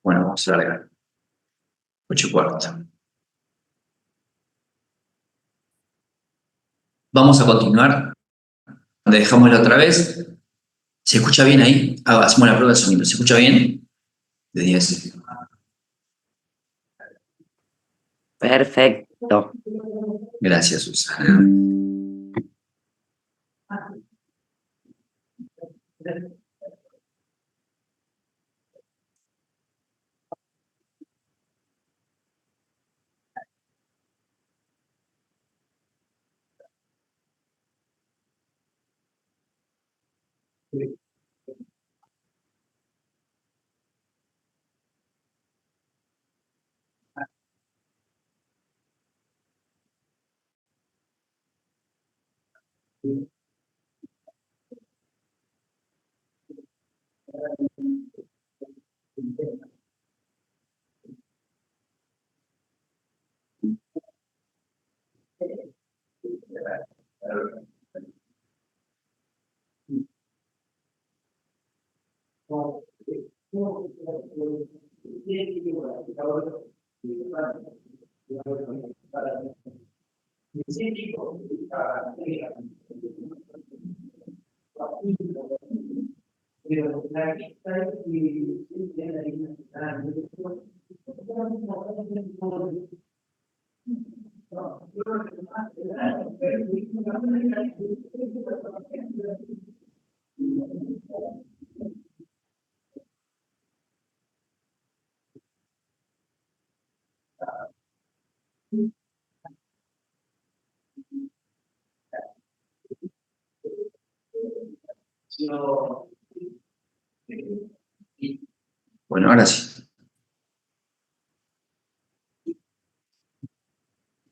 Bueno, vamos a largar. 8:15. Vamos a continuar donde dejamos la otra vez. ¿Se escucha bien ahí? Hacemos la prueba de sonido. ¿Se escucha bien? De 10. Perfecto. Gracias, Susana. Bueno, ahora sí.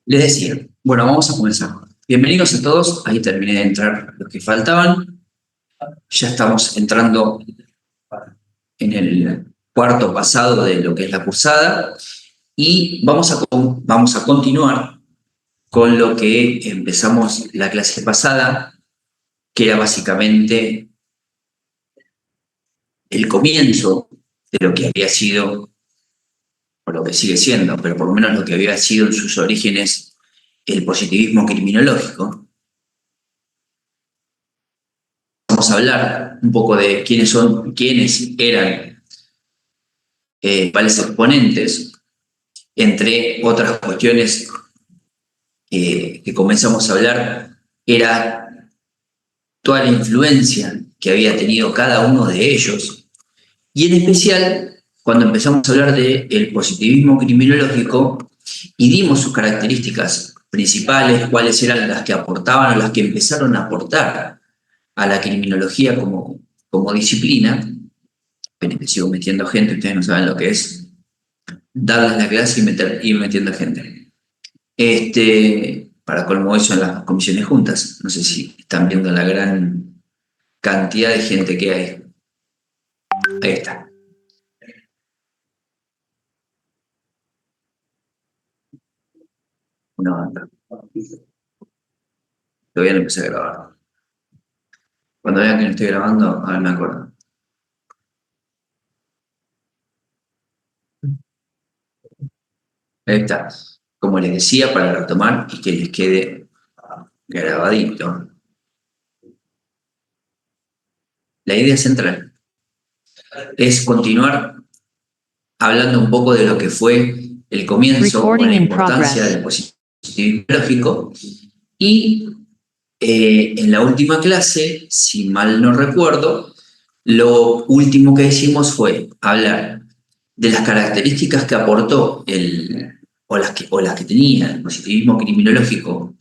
Les decía, bueno, vamos a comenzar. Bienvenidos a todos. Ahí terminé de entrar los que faltaban. Ya estamos entrando en el cuarto pasado de lo que es la cursada y vamos a continuar con lo que empezamos la clase pasada, que era básicamente el comienzo de lo que había sido, o lo que sigue siendo, pero por lo menos lo que había sido en sus orígenes, el positivismo criminológico. Vamos a hablar un poco de quiénes eran principales exponentes, entre otras cuestiones que comenzamos a hablar, era toda la influencia que había tenido cada uno de ellos, y en especial cuando empezamos a hablar del positivismo criminológico y dimos sus características principales, cuáles eran las que aportaban o las que empezaron a aportar a la criminología como disciplina. Esperen que sigo metiendo gente, ustedes no saben lo que es darles la clase y ir metiendo gente. Para colmo eso en las comisiones juntas. No sé si están viendo la gran cantidad de gente que hay. Ahí está. Una banda. Todavía no empecé a grabar. Cuando vean que no estoy grabando, a ver, me acuerdo. Ahí está. Como les decía, para retomar y que les quede grabadito. La idea central es continuar hablando un poco de lo que fue el comienzo o la importancia del positivismo lógico. Y en la última clase, si mal no recuerdo, lo último que hicimos fue hablar de las características que aportó o las que tenía el positivismo criminológico,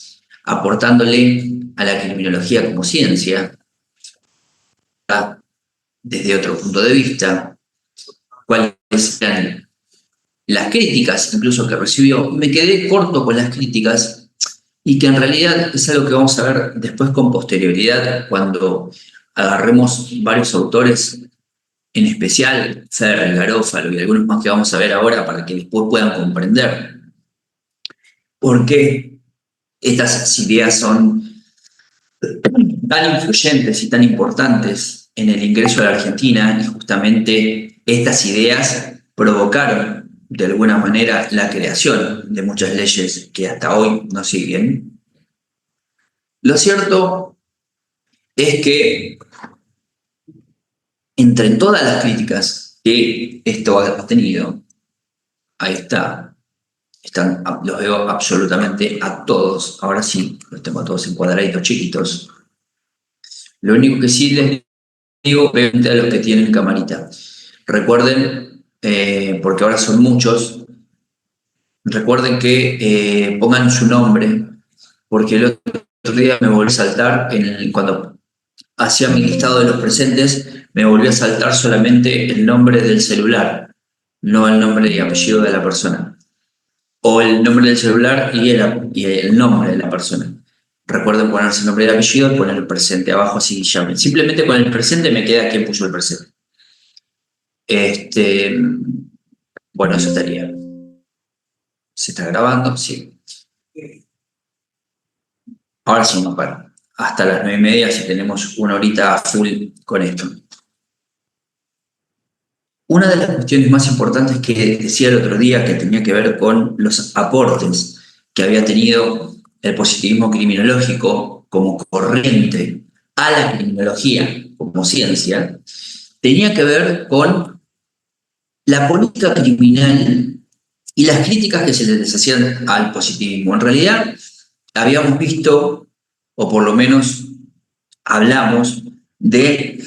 aportándole a la criminología como ciencia, desde otro punto de vista, cuáles eran las críticas incluso que recibió. Me quedé corto con las críticas y que en realidad es algo que vamos a ver después con posterioridad cuando agarremos varios autores, en especial Ferrer, Garófalo y algunos más que vamos a ver ahora para que después puedan comprender por qué estas ideas son tan influyentes y tan importantes en el ingreso a la Argentina, y justamente estas ideas provocaron de alguna manera la creación de muchas leyes que hasta hoy nos siguen. Lo cierto es que entre todas las críticas que esto ha tenido, ahí está, los veo absolutamente a todos, ahora sí, los tengo a todos en cuadraditos chiquitos. Lo único que sí les digo, obviamente a los que tienen camarita, recuerden, porque ahora son muchos, recuerden que pongan su nombre, porque el otro día me volví a saltar, cuando hacía mi listado de los presentes, me volvió a saltar solamente el nombre del celular, no el nombre y apellido de la persona. O el nombre del celular y el nombre de la persona. Recuerden ponerse el nombre y el apellido y poner el presente abajo, así llamen. Simplemente con el presente me queda quién puso el presente. Bueno, eso estaría. ¿Se está grabando? Sí. Ahora sí, no paro. Hasta las 9:30, si tenemos una horita full con esto. Una de las cuestiones más importantes que decía el otro día, que tenía que ver con los aportes que había tenido el positivismo criminológico como corriente a la criminología como ciencia, tenía que ver con la política criminal y las críticas que se les hacían al positivismo. En realidad, habíamos visto, o por lo menos hablamos, de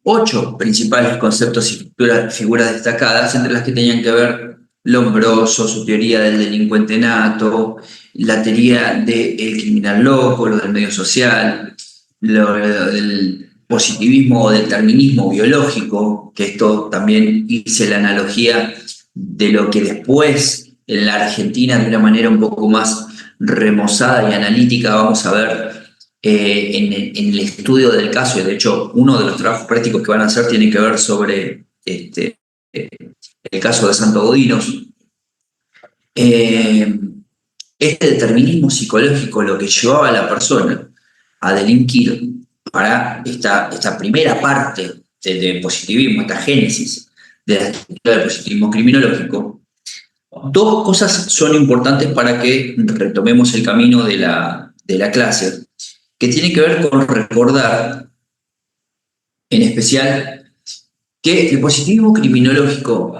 8 principales conceptos y figuras destacadas, entre las que tenían que ver Lombroso, su teoría del delincuente nato, la teoría del criminal loco, lo del medio social, lo del positivismo o determinismo biológico, que esto también hice la analogía de lo que después en la Argentina, de una manera un poco más remozada y analítica, vamos a ver en el estudio del caso. Y de hecho, uno de los trabajos prácticos que van a hacer tiene que ver sobre el caso de Santo Bodinos. Este determinismo psicológico, lo que llevaba a la persona a delinquir, para esta primera parte de positivismo, esta génesis de la estructura del positivismo criminológico, 2 cosas son importantes para que retomemos el camino de la clase, que tiene que ver con recordar, en especial, que el positivismo criminológico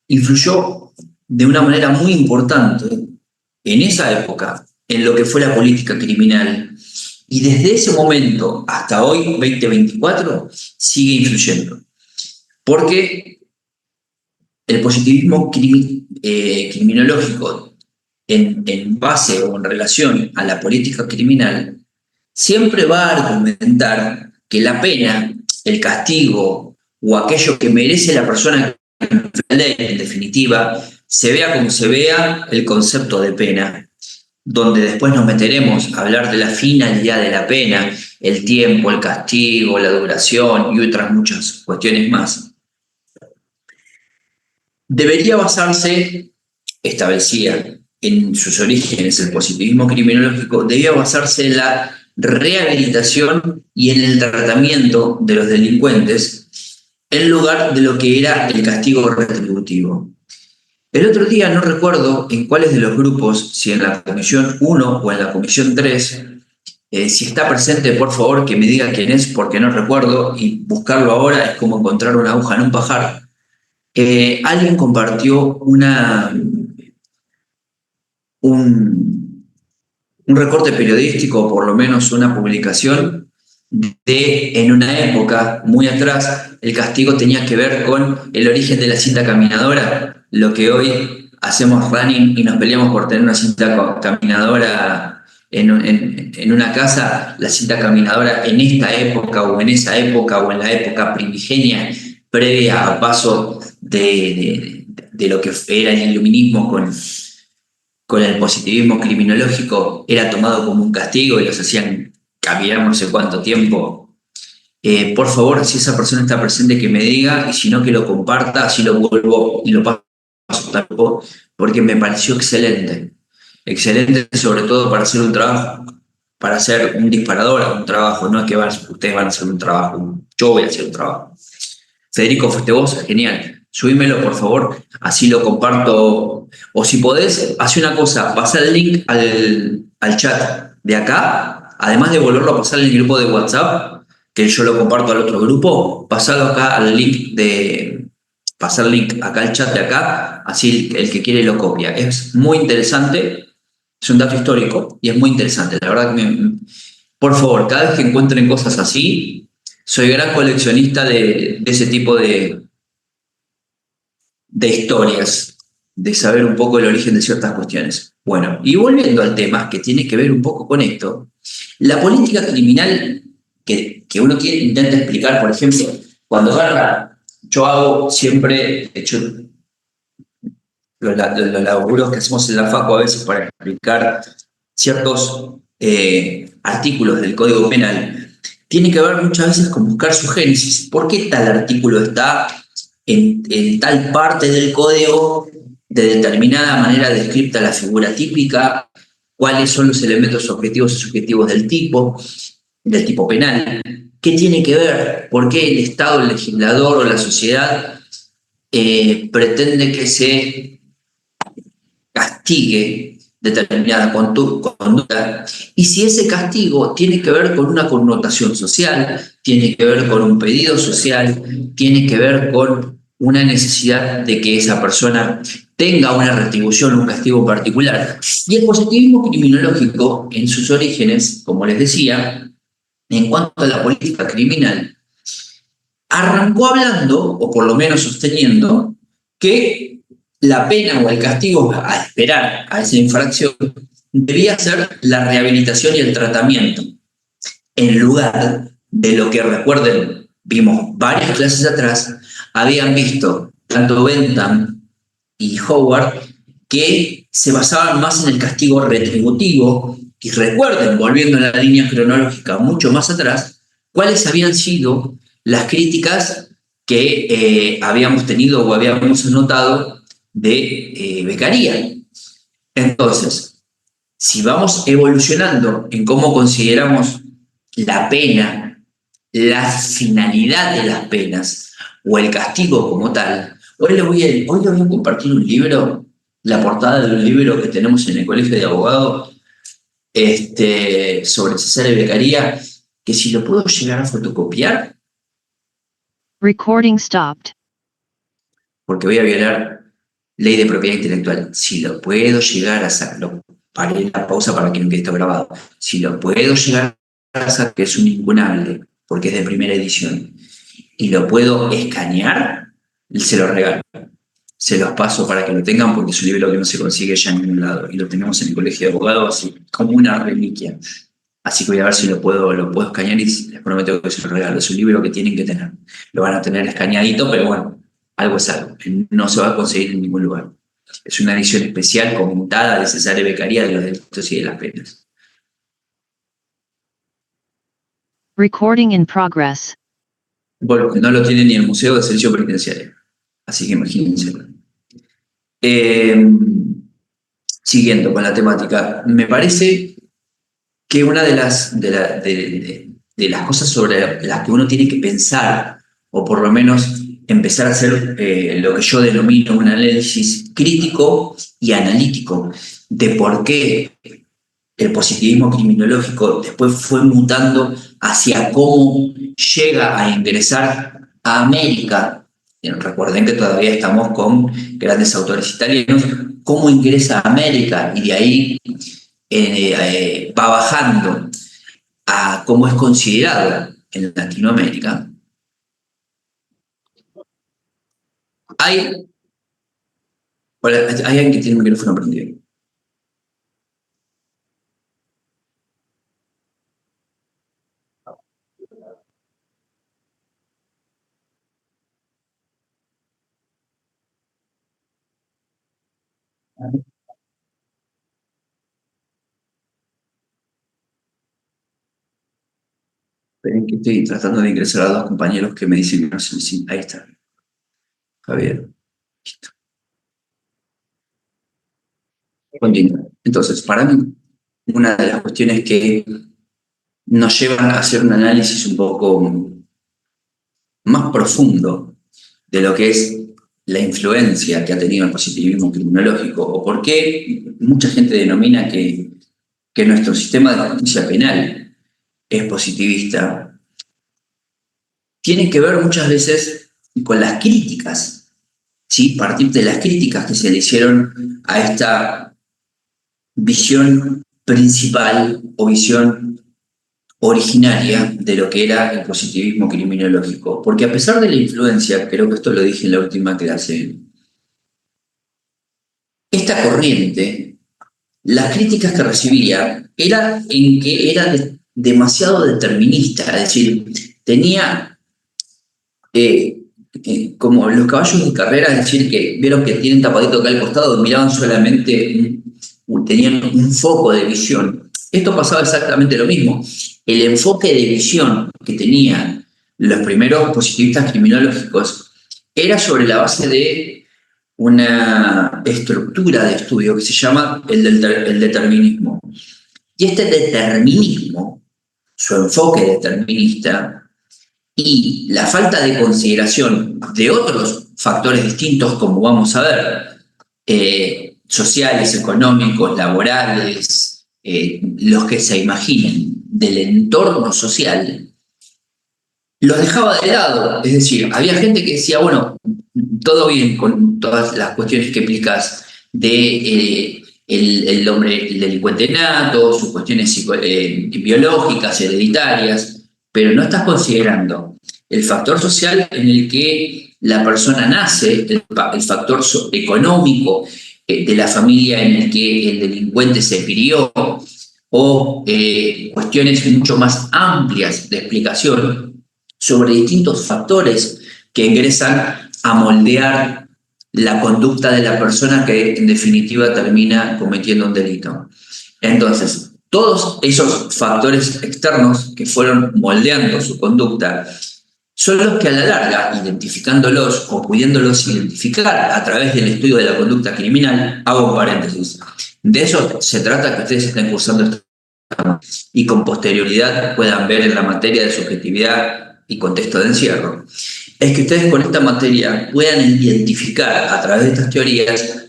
influyó de una manera muy importante en esa época en lo que fue la política criminal, y desde ese momento hasta hoy, 2024, sigue influyendo. Porque el positivismo criminológico en base o en relación a la política criminal siempre va a argumentar que la pena, el castigo o aquello que merece la persona que la ley, en definitiva, se vea como se vea el concepto de pena, donde después nos meteremos a hablar de la finalidad de la pena, el tiempo, el castigo, la duración y otras muchas cuestiones más. Debería basarse, establecía en sus orígenes el positivismo criminológico, debía basarse en la rehabilitación y en el tratamiento de los delincuentes en lugar de lo que era el castigo retributivo. El otro día no recuerdo en cuáles de los grupos, si en la comisión 1 o en la comisión 3, si está presente, por favor, que me diga quién es, porque no recuerdo, y buscarlo ahora es como encontrar una aguja en un pajar. Alguien compartió un recorte periodístico, o por lo menos una publicación, de en una época muy atrás el castigo tenía que ver con el origen de la cinta caminadora, lo que hoy hacemos running y nos peleamos por tener una cinta caminadora en una casa. La cinta caminadora en esta época o en esa época o en la época primigenia previa a paso de lo que era el iluminismo con el positivismo criminológico, era tomado como un castigo y los hacían caminar no sé cuánto tiempo. Por favor, si esa persona está presente, que me diga, y si no, que lo comparta, así lo vuelvo y lo paso, porque me pareció excelente. Excelente, sobre todo para hacer un trabajo, para hacer un disparador a un trabajo. No es que ustedes van a hacer un trabajo, yo voy a hacer un trabajo. Federico, fuiste vos, genial. Subímelo, por favor, así lo comparto. O si podés, hace una cosa, pasa el link al chat de acá, además de volverlo a pasar en el grupo de WhatsApp, que yo lo comparto al otro grupo, pasarlo acá al link pasar el link acá al chat de acá, así el que quiere lo copia. Es muy interesante, es un dato histórico y es muy interesante. La verdad que por favor, cada vez que encuentren cosas así, soy gran coleccionista de ese tipo de historias, de saber un poco el origen de ciertas cuestiones. Bueno, y volviendo al tema que tiene que ver un poco con esto, la política criminal que uno intenta explicar, por ejemplo, cuando agarra, yo hago siempre, de hecho, los laburos que hacemos en la FACO a veces para explicar ciertos artículos del Código Penal, tiene que ver muchas veces con buscar su génesis. ¿Por qué tal artículo está en tal parte del código de determinada manera descripta la figura típica? ¿Cuáles son los elementos objetivos y subjetivos del tipo penal? ¿Qué tiene que ver? ¿Por qué el Estado, el legislador o la sociedad pretende que se castigue determinada conducta, y si ese castigo tiene que ver con una connotación social, tiene que ver con un pedido social, tiene que ver con una necesidad de que esa persona tenga una retribución, un castigo particular. Y el positivismo criminológico, en sus orígenes, como les decía, en cuanto a la política criminal, arrancó hablando, o por lo menos sosteniendo, que la pena o el castigo a esperar a esa infracción debía ser la rehabilitación y el tratamiento, en lugar de lo que, recuerden, vimos varias clases atrás, habían visto tanto Bentham y Howard que se basaban más en el castigo retributivo. Y recuerden, volviendo a la línea cronológica mucho más atrás, cuáles habían sido las críticas que habíamos tenido o habíamos notado de Beccaria. Entonces, si vamos evolucionando en cómo consideramos la pena, la finalidad de las penas o el castigo como tal, hoy les voy a compartir un libro, la portada de un libro que tenemos en el Colegio de Abogados sobre Cesare Beccaria, que si lo puedo llegar a fotocopiar. Recording stopped. Porque voy a violar ley de propiedad intelectual. Si lo puedo llegar a sacar, paré la pausa para que no quede esto grabado. Si lo puedo llegar a sacar, que es un incunable, porque es de primera edición, y lo puedo escanear, se lo regalo. Se los paso para que lo tengan, porque es un libro que no se consigue ya en ningún lado. Y lo tenemos en el Colegio de Abogados así, como una reliquia. Así que voy a ver si lo puedo escanear y les prometo que se lo regalo. Es un libro que tienen que tener. Lo van a tener escaneadito, pero bueno, algo es algo. No se va a conseguir en ningún lugar. Es una edición especial comentada de Cesare Beccaria de los delitos y de las penas. Recording in progress. Bueno, no lo tiene ni el Museo de Servicio Penitenciario. Así que imagínense. Siguiendo con la temática, me parece que una de las cosas sobre las que uno tiene que pensar, o por lo menos empezar a hacer lo que yo denomino un análisis crítico y analítico de por qué el positivismo criminológico después fue mutando hacia cómo llega a ingresar a América. Recuerden que todavía estamos con grandes autores italianos, cómo ingresa a América y de ahí va bajando a cómo es considerado en Latinoamérica. Hay alguien que tiene el micrófono prendido. Esperen que estoy tratando de ingresar a dos compañeros que me dicen que no sé si... Ahí está. Javier. Listo. Continúo. Entonces, para mí, una de las cuestiones que nos llevan a hacer un análisis un poco más profundo de lo que es la influencia que ha tenido el positivismo criminológico, o por qué mucha gente denomina que nuestro sistema de justicia penal es positivista, tiene que ver muchas veces con las críticas, ¿sí? Partir de las críticas que se le hicieron a esta visión principal o visión originaria de lo que era el positivismo criminológico. Porque a pesar de la influencia, creo que esto lo dije en la última clase, esta corriente, las críticas que recibía era en que era demasiado determinista, es decir, tenía como los caballos de carrera, es decir, que vieron que tienen tapadito acá al costado, miraban solamente, tenían un foco de visión. Esto pasaba exactamente lo mismo. El enfoque de visión que tenían los primeros positivistas criminológicos era sobre la base de una estructura de estudio que se llama el determinismo. Y este determinismo, su enfoque determinista, y la falta de consideración de otros factores distintos, como vamos a ver, sociales, económicos, laborales, los que se imaginen del entorno social, los dejaba de lado. Es decir, había gente que decía, bueno, todo bien con todas las cuestiones que explicas de el hombre, el delincuente nato, sus cuestiones biológicas, hereditarias, pero no estás considerando el factor social en el que la persona nace, el factor económico de la familia en el que el delincuente se crió, o cuestiones mucho más amplias de explicación sobre distintos factores que ingresan a moldear la conducta de la persona que en definitiva termina cometiendo un delito. Entonces, todos esos factores externos que fueron moldeando su conducta son los que a la larga, identificándolos o pudiéndolos identificar a través del estudio de la conducta criminal, hago un paréntesis. De eso se trata que ustedes estén cursando esto y con posterioridad puedan ver en la materia de subjetividad y contexto de encierro, es que ustedes con esta materia puedan identificar a través de estas teorías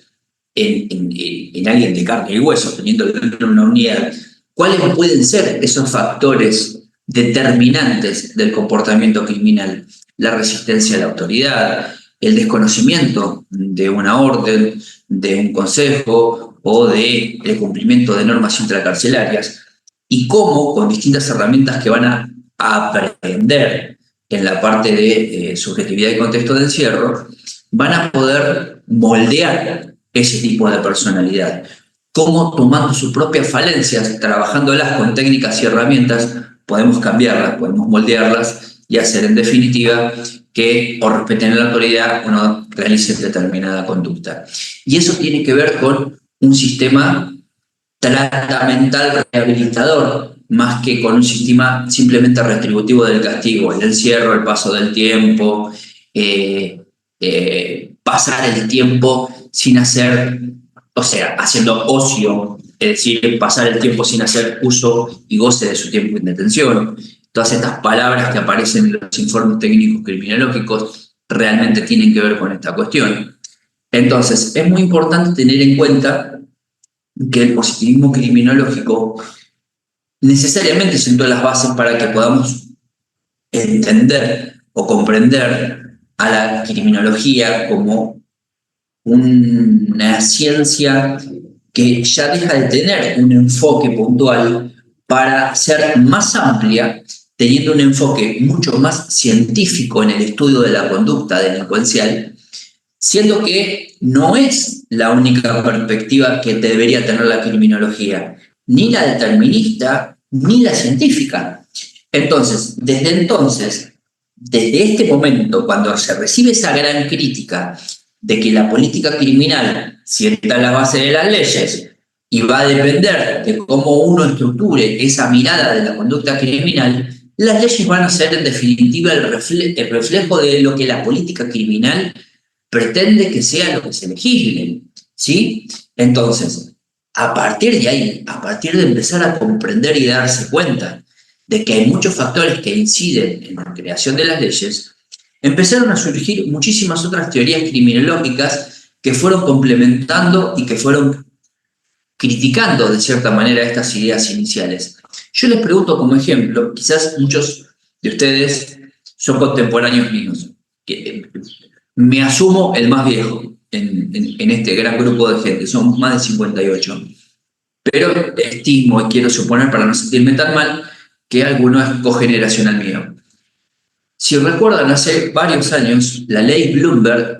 en alguien de carne y hueso, teniendo una unidad, cuáles pueden ser esos factores determinantes del comportamiento criminal: la resistencia a la autoridad, el desconocimiento de una orden, de un consejo o del cumplimiento de normas intracarcelarias, y cómo con distintas herramientas que van a aprender en la parte de subjetividad y contexto de encierro, van a poder moldear ese tipo de personalidad. Cómo, tomando sus propias falencias, trabajándolas con técnicas y herramientas, podemos cambiarlas, podemos moldearlas y hacer en definitiva que o respeten la autoridad o no realicen determinada conducta. Y eso tiene que ver con un sistema tratamental rehabilitador, más que con un sistema simplemente retributivo del castigo, el encierro, el paso del tiempo, pasar el tiempo sin hacer, o sea, haciendo ocio, es decir, pasar el tiempo sin hacer uso y goce de su tiempo en detención. Todas estas palabras que aparecen en los informes técnicos criminológicos realmente tienen que ver con esta cuestión. Entonces, es muy importante tener en cuenta que el positivismo criminológico necesariamente sentó las bases para que podamos entender o comprender a la criminología como una ciencia que ya deja de tener un enfoque puntual para ser más amplia, teniendo un enfoque mucho más científico en el estudio de la conducta delincuencial, siendo que no es la única perspectiva que debería tener la criminología, ni la determinista, ni la científica. Entonces, desde este momento, cuando se recibe esa gran crítica de que la política criminal sienta la base de las leyes y va a depender de cómo uno estructure esa mirada de la conducta criminal, las leyes van a ser en definitiva el reflejo de lo que la política criminal pretende que sea lo que se legisle, ¿sí? Entonces, a partir de ahí, a partir de empezar a comprender y darse cuenta de que hay muchos factores que inciden en la creación de las leyes, empezaron a surgir muchísimas otras teorías criminológicas que fueron complementando y que fueron criticando de cierta manera estas ideas iniciales. Yo les pregunto como ejemplo, quizás muchos de ustedes son contemporáneos míos, que me asumo el más viejo en este gran grupo de gente, son más de 58, pero estimo y quiero suponer para no sentirme tan mal que alguno es cogeneracional mío. Si recuerdan, hace varios años, la ley Bloomberg,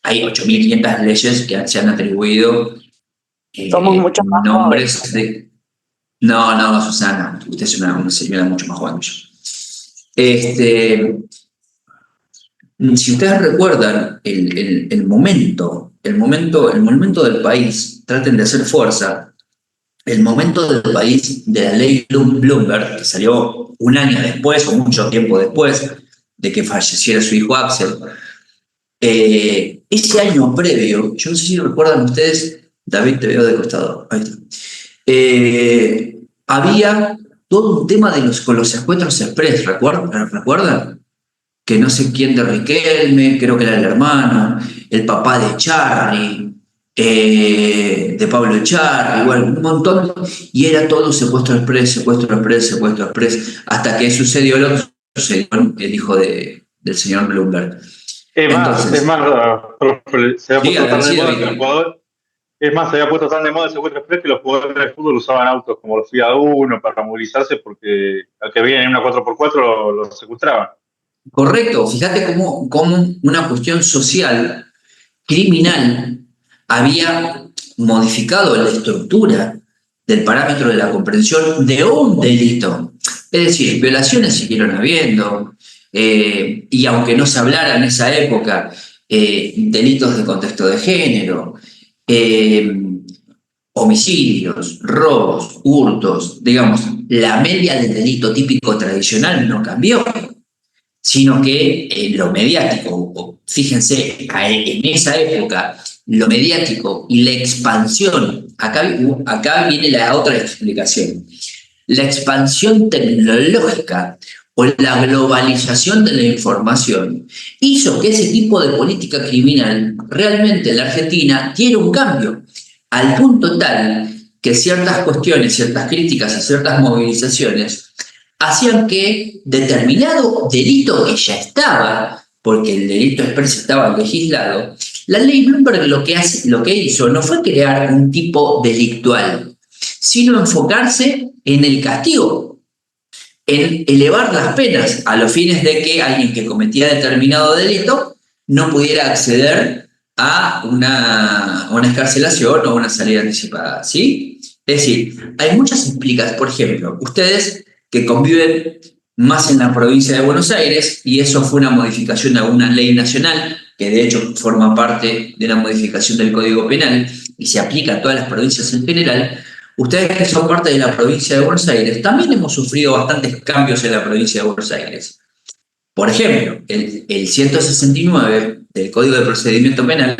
hay 8.500 leyes que se han atribuido Somos mucho más nombres jóvenes. de... No, Susana, usted es una señora mucho más joven que yo. Si ustedes recuerdan el momento del país, traten de hacer fuerza, el momento del país de la ley Bloomberg, que salió un año después o mucho tiempo después de que falleciera su hijo Axel, ese año previo, yo no sé si recuerdan ustedes, David, te veo de costado, ahí está. Había todo un tema con los secuestros express, ¿recuerdan? Que no sé quién de Riquelme, creo que era el hermano, el papá de Charlie, de Pablo Echarri, bueno, un montón, y era todo secuestro express, hasta que sucedió lo que sucedió con el hijo del señor Bloomberg. Entonces, se había sí, puesto tan de sí, moda David. que los jugadores, es más, se había puesto tan de moda el secuestro express que los jugadores de fútbol usaban autos como los Fiat Uno para movilizarse porque al que veían en una 4x4 los secuestraban. Correcto, fíjate cómo una cuestión social, criminal, había modificado la estructura del parámetro de la comprensión de un delito. Es decir, violaciones siguieron habiendo, y aunque no se hablara en esa época, delitos de contexto de género, homicidios, robos, hurtos, digamos, la media del delito típico tradicional no cambió, sino que lo mediático, fíjense, en esa época, lo mediático y la expansión, acá viene la otra explicación, la expansión tecnológica o la globalización de la información hizo que ese tipo de política criminal realmente en la Argentina tiene un cambio, al punto tal que ciertas cuestiones, ciertas críticas y ciertas movilizaciones hacían que determinado delito que ya estaba, porque el delito expreso estaba legislado, la ley Bloomberg lo que hizo no fue crear un tipo delictual, sino enfocarse en el castigo, en elevar las penas a los fines de que alguien que cometía determinado delito no pudiera acceder a una excarcelación o una salida anticipada, ¿sí? Es decir, hay muchas explicaciones. Por ejemplo, ustedes que conviven más en la provincia de Buenos Aires, y eso fue una modificación a una ley nacional, que de hecho forma parte de una modificación del Código Penal y se aplica a todas las provincias en general. Ustedes que son parte de la provincia de Buenos Aires, también hemos sufrido bastantes cambios en la provincia de Buenos Aires. Por ejemplo, el 169 del Código de Procedimiento Penal,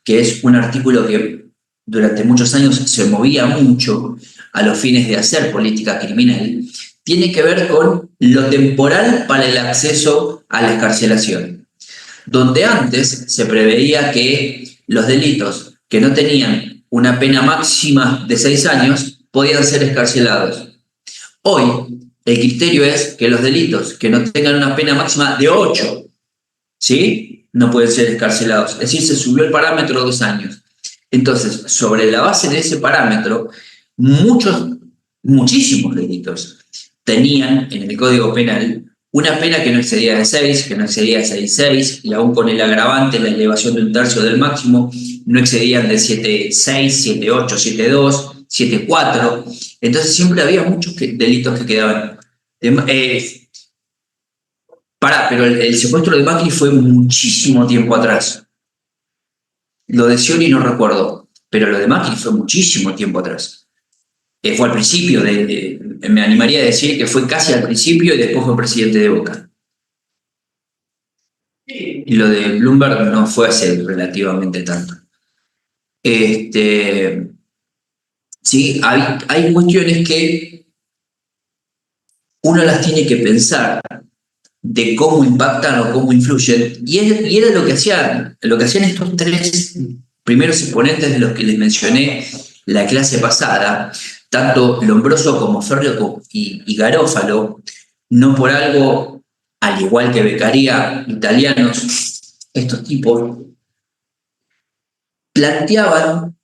que es un artículo que durante muchos años se movía mucho a los fines de hacer política criminal, tiene que ver con lo temporal para el acceso a la excarcelación. Donde antes se preveía que los delitos que no tenían una pena máxima de 6 años podían ser excarcelados. Hoy, el criterio es que los delitos que no tengan una pena máxima de 8, ¿sí?, no pueden ser excarcelados. Es decir, se subió el parámetro a 2 años. Entonces, sobre la base de ese parámetro, muchísimos delitos tenían en el Código Penal una pena que no excedía de 6, que no excedía de 6,6, y aún con el agravante, la elevación de 1/3 del máximo, no excedían de 7,6, 7,8, 7,2, 7,4. Entonces siempre había muchos delitos que quedaban. Pero el secuestro de Macri fue muchísimo tiempo atrás. Lo de Scioli no recuerdo, pero lo de Macri fue muchísimo tiempo atrás. Fue al principio, me animaría a decir que fue casi al principio y después fue presidente de Boca. Y lo de Bloomberg no fue hace relativamente tanto. Sí, hay cuestiones que uno las tiene que pensar de cómo impactan o cómo influyen, y era lo que hacían estos tres primeros exponentes de los que les mencioné la clase pasada, tanto Lombroso como Ferrio y Garófalo. No por algo, al igual que Beccaria, italianos, estos tipos planteaban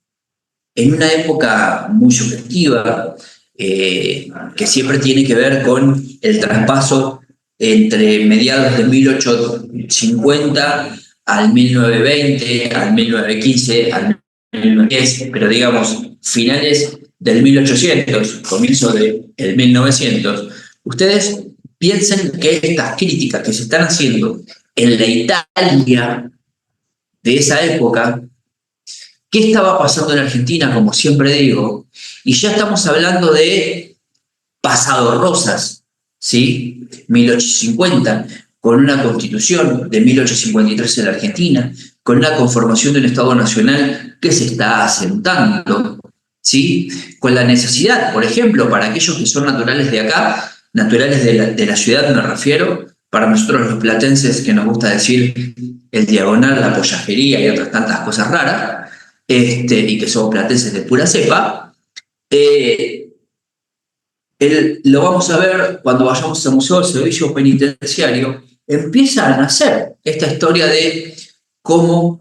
en una época muy subjetiva, que siempre tiene que ver con el traspaso entre mediados de 1850 al 1920, al 1915, al 1910, pero digamos, finales del 1800, comienzo del 1900. Ustedes piensen que estas críticas que se están haciendo en la Italia de esa época, ¿qué estaba pasando en Argentina? Como siempre digo, y ya estamos hablando de pasado rosas, ¿sí? 1850, con una constitución de 1853 en la Argentina, con una conformación de un Estado Nacional que se está asentando, ¿sí? Con la necesidad, por ejemplo, para aquellos que son naturales de acá, naturales de la ciudad me refiero, para nosotros los platenses, que nos gusta decir el diagonal, la pollajería y otras tantas cosas raras, y que somos platenses de pura cepa, lo vamos a ver cuando vayamos al Museo del Servicio Penitenciario. Empieza a nacer esta historia de cómo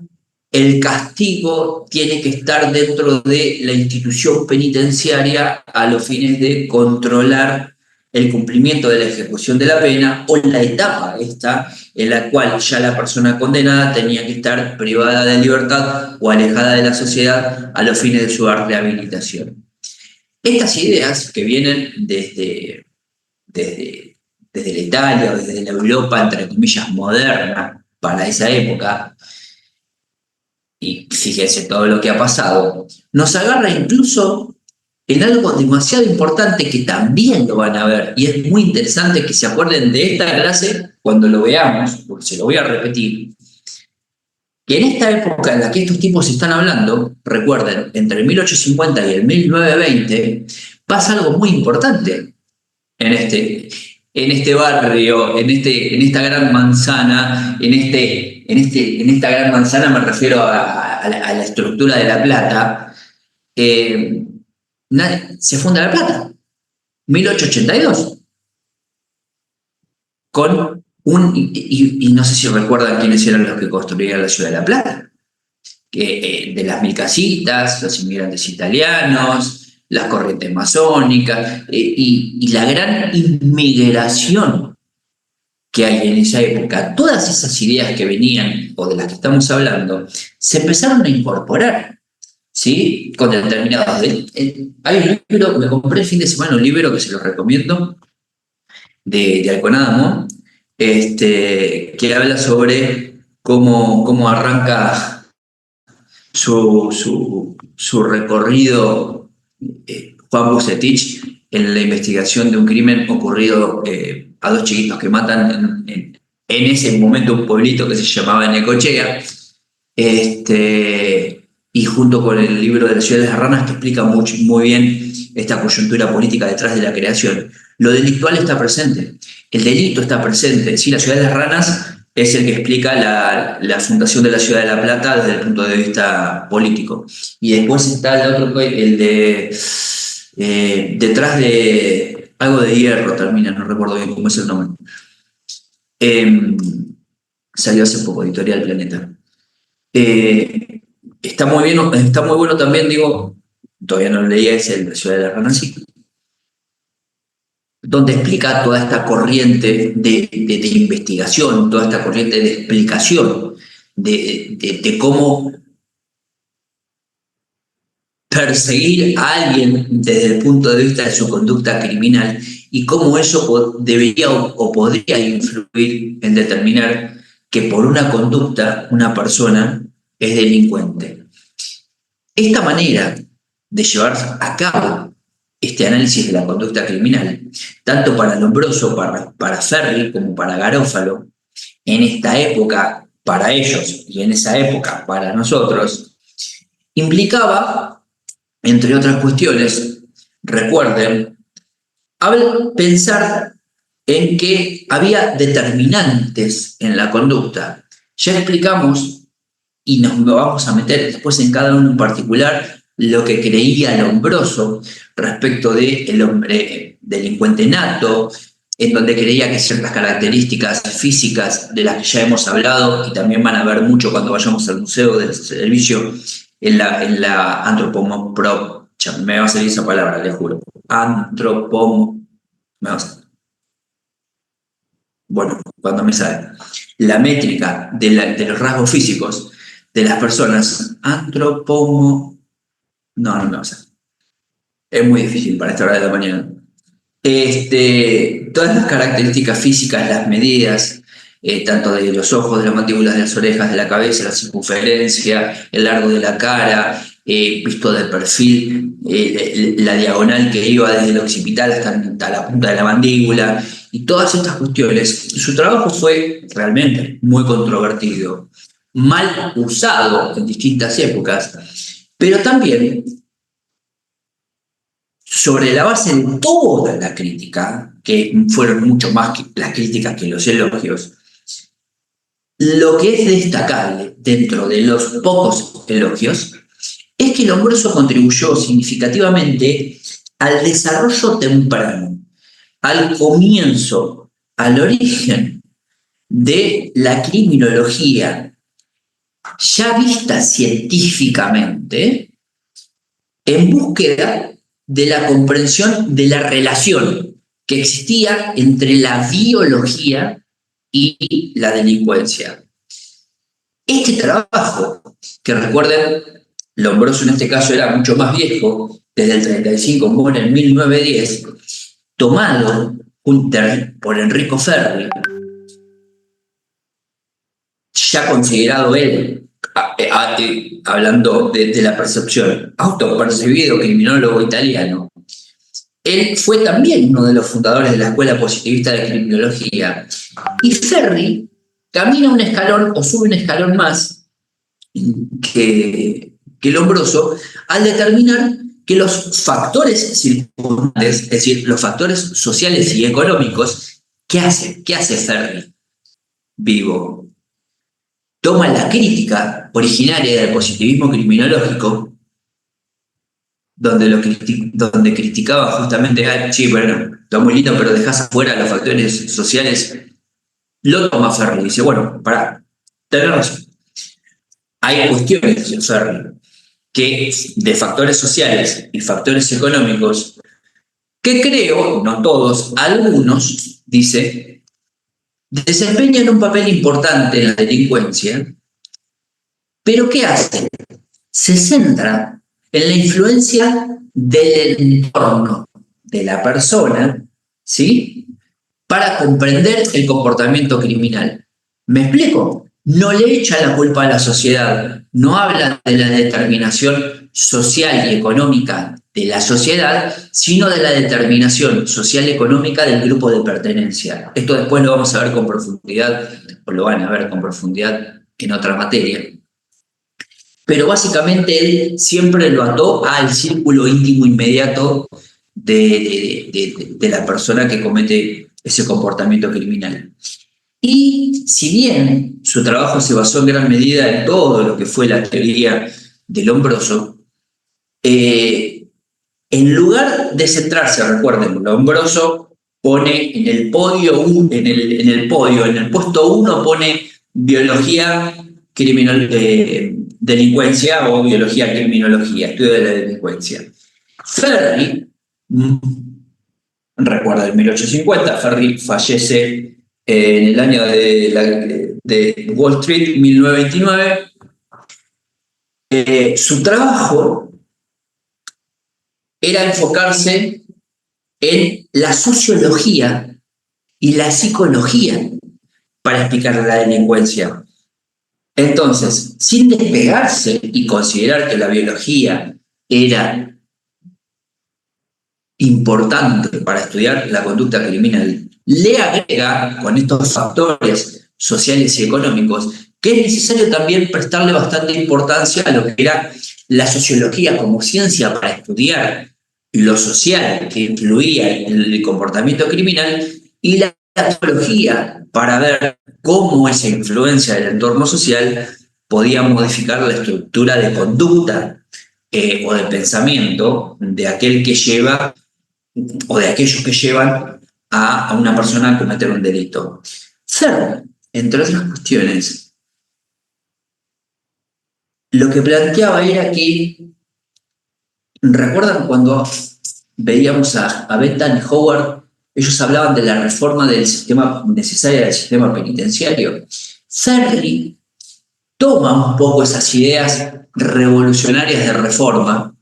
el castigo tiene que estar dentro de la institución penitenciaria a los fines de controlar el cumplimiento de la ejecución de la pena, o la etapa esta en la cual ya la persona condenada tenía que estar privada de libertad o alejada de la sociedad a los fines de su rehabilitación. Estas ideas que vienen desde la Italia o desde la Europa, entre comillas, moderna para esa época, y fíjense todo lo que ha pasado, nos agarra incluso en algo demasiado importante que también lo van a ver, y es muy interesante que se acuerden de esta clase cuando lo veamos, porque se lo voy a repetir, que en esta época en la que estos tipos están hablando, recuerden, entre el 1850 y el 1920, pasa algo muy importante en este barrio, en esta gran manzana, en esta gran manzana me refiero a la estructura de La Plata. Se funda La Plata, 1882, con y no sé si recuerdan quiénes eran los que construían la ciudad de La Plata, de las 1000 casitas, los inmigrantes italianos, las corrientes masónicas, y la gran inmigración que hay en esa época. Todas esas ideas que venían, o de las que estamos hablando, se empezaron a incorporar, ¿sí? Con determinados. Hay un libro, me compré el fin de semana un libro que se lo recomiendo, de Alconadamo, que habla sobre cómo arranca su recorrido Juan Bucetich en la investigación de un crimen ocurrido a dos chiquitos que matan en ese momento un pueblito que se llamaba Necochea, y junto con el libro de la ciudad de las ranas, que explica muy bien esta coyuntura política detrás de la creación. Lo delictual está presente, el delito está presente. Sí, la ciudad de las ranas es el que explica la fundación de la ciudad de La Plata desde el punto de vista político. Y después está el otro, el de detrás de algo de hierro, termina, no recuerdo bien cómo es el nombre. Salió hace poco, Editorial Planeta. Está muy bueno también, digo, todavía no lo leía, es el de la ciudad de las ranas, sí, donde explica toda esta corriente de investigación, toda esta corriente de explicación de cómo perseguir a alguien desde el punto de vista de su conducta criminal y cómo eso debería o podría influir en determinar que por una conducta una persona es delincuente. Esta manera de llevar a cabo este análisis de la conducta criminal, tanto para Lombroso, para Ferri, como para Garófalo, en esta época para ellos y en esa época para nosotros, implicaba, entre otras cuestiones, recuerden, pensar en que había determinantes en la conducta. Ya explicamos, y nos vamos a meter después en cada uno en particular, lo que creía Lombroso respecto del hombre delincuente nato, en donde creía que ciertas características físicas de las que ya hemos hablado, y también van a ver mucho cuando vayamos al Museo del Servicio, en la me va a salir esa palabra, le juro. Bueno, cuando me sale. La métrica de los rasgos físicos de las personas, no me va a salir. Es muy difícil para esta hora de la mañana. Todas las características físicas, las medidas, tanto de los ojos, de las mandíbulas, de las orejas, de la cabeza, la circunferencia, el largo de la cara, visto de perfil, la diagonal que iba desde el occipital hasta la punta de la mandíbula, y todas estas cuestiones. Su trabajo fue realmente muy controvertido, mal usado en distintas épocas, pero también sobre la base de toda la crítica, que fueron mucho más que las críticas que los elogios, lo que es destacable dentro de los pocos elogios es que Lombroso contribuyó significativamente al desarrollo temprano, al comienzo, al origen de la criminología ya vista científicamente en búsqueda de la comprensión de la relación que existía entre la biología y la delincuencia. Este trabajo, que recuerden, Lombroso en este caso era mucho más viejo, desde el 35, muere en 1910, tomado por Enrico Ferri, ya considerado él, hablando de la percepción, autopercibido criminólogo italiano. Él fue también uno de los fundadores de la Escuela Positivista de Criminología. Y Ferri camina un escalón o sube un escalón más que Lombroso al determinar que los factores circundantes, es decir, los factores sociales y económicos, ¿qué hace Ferri? Vivo. Toma la crítica originaria del positivismo criminológico, donde criticaba justamente, sí, bueno, está muy lindo, pero dejás afuera los factores sociales. Lo toma Ferri y dice, bueno, pará, tenés razón. Hay cuestiones, dice Ferri, que de factores sociales y factores económicos, que creo, no todos, algunos, dice, desempeñan un papel importante en la delincuencia, pero ¿qué hace? Se centra en la influencia del entorno de la persona, ¿sí?, para comprender el comportamiento criminal. ¿Me explico? No le echa la culpa a la sociedad, no habla de la determinación social y económica de la sociedad, sino de la determinación social y económica del grupo de pertenencia. Esto después lo vamos a ver con profundidad, o lo van a ver con profundidad en otra materia. Pero básicamente él siempre lo ató al círculo íntimo inmediato de la persona que comete ese comportamiento criminal. Y si bien su trabajo se basó en gran medida en todo lo que fue la teoría de Lombroso, en lugar de centrarse, recuerden, Lombroso pone en el podio, en el puesto 1 pone biología delincuencia o biología criminología, estudio de la delincuencia. Ferri, recuerda, en 1850, Ferri fallece en el año de Wall Street, 1929. Su trabajo era enfocarse en la sociología y la psicología para explicar la delincuencia. Entonces, sin despegarse y considerar que la biología era importante para estudiar la conducta criminal, le agrega con estos factores sociales y económicos que es necesario también prestarle bastante importancia a lo que era la sociología como ciencia para estudiar lo social que influía en el comportamiento criminal y la tecnología para ver cómo esa influencia del entorno social podía modificar la estructura de conducta o de pensamiento de aquel que lleva o de aquellos que llevan a una persona a cometer un delito. Searle, entre otras cuestiones, lo que planteaba era que, ¿recuerdan cuando veíamos a Bentham y Howard? Ellos hablaban de la reforma del sistema necesaria del sistema penitenciario. Searle toma un poco esas ideas revolucionarias de reforma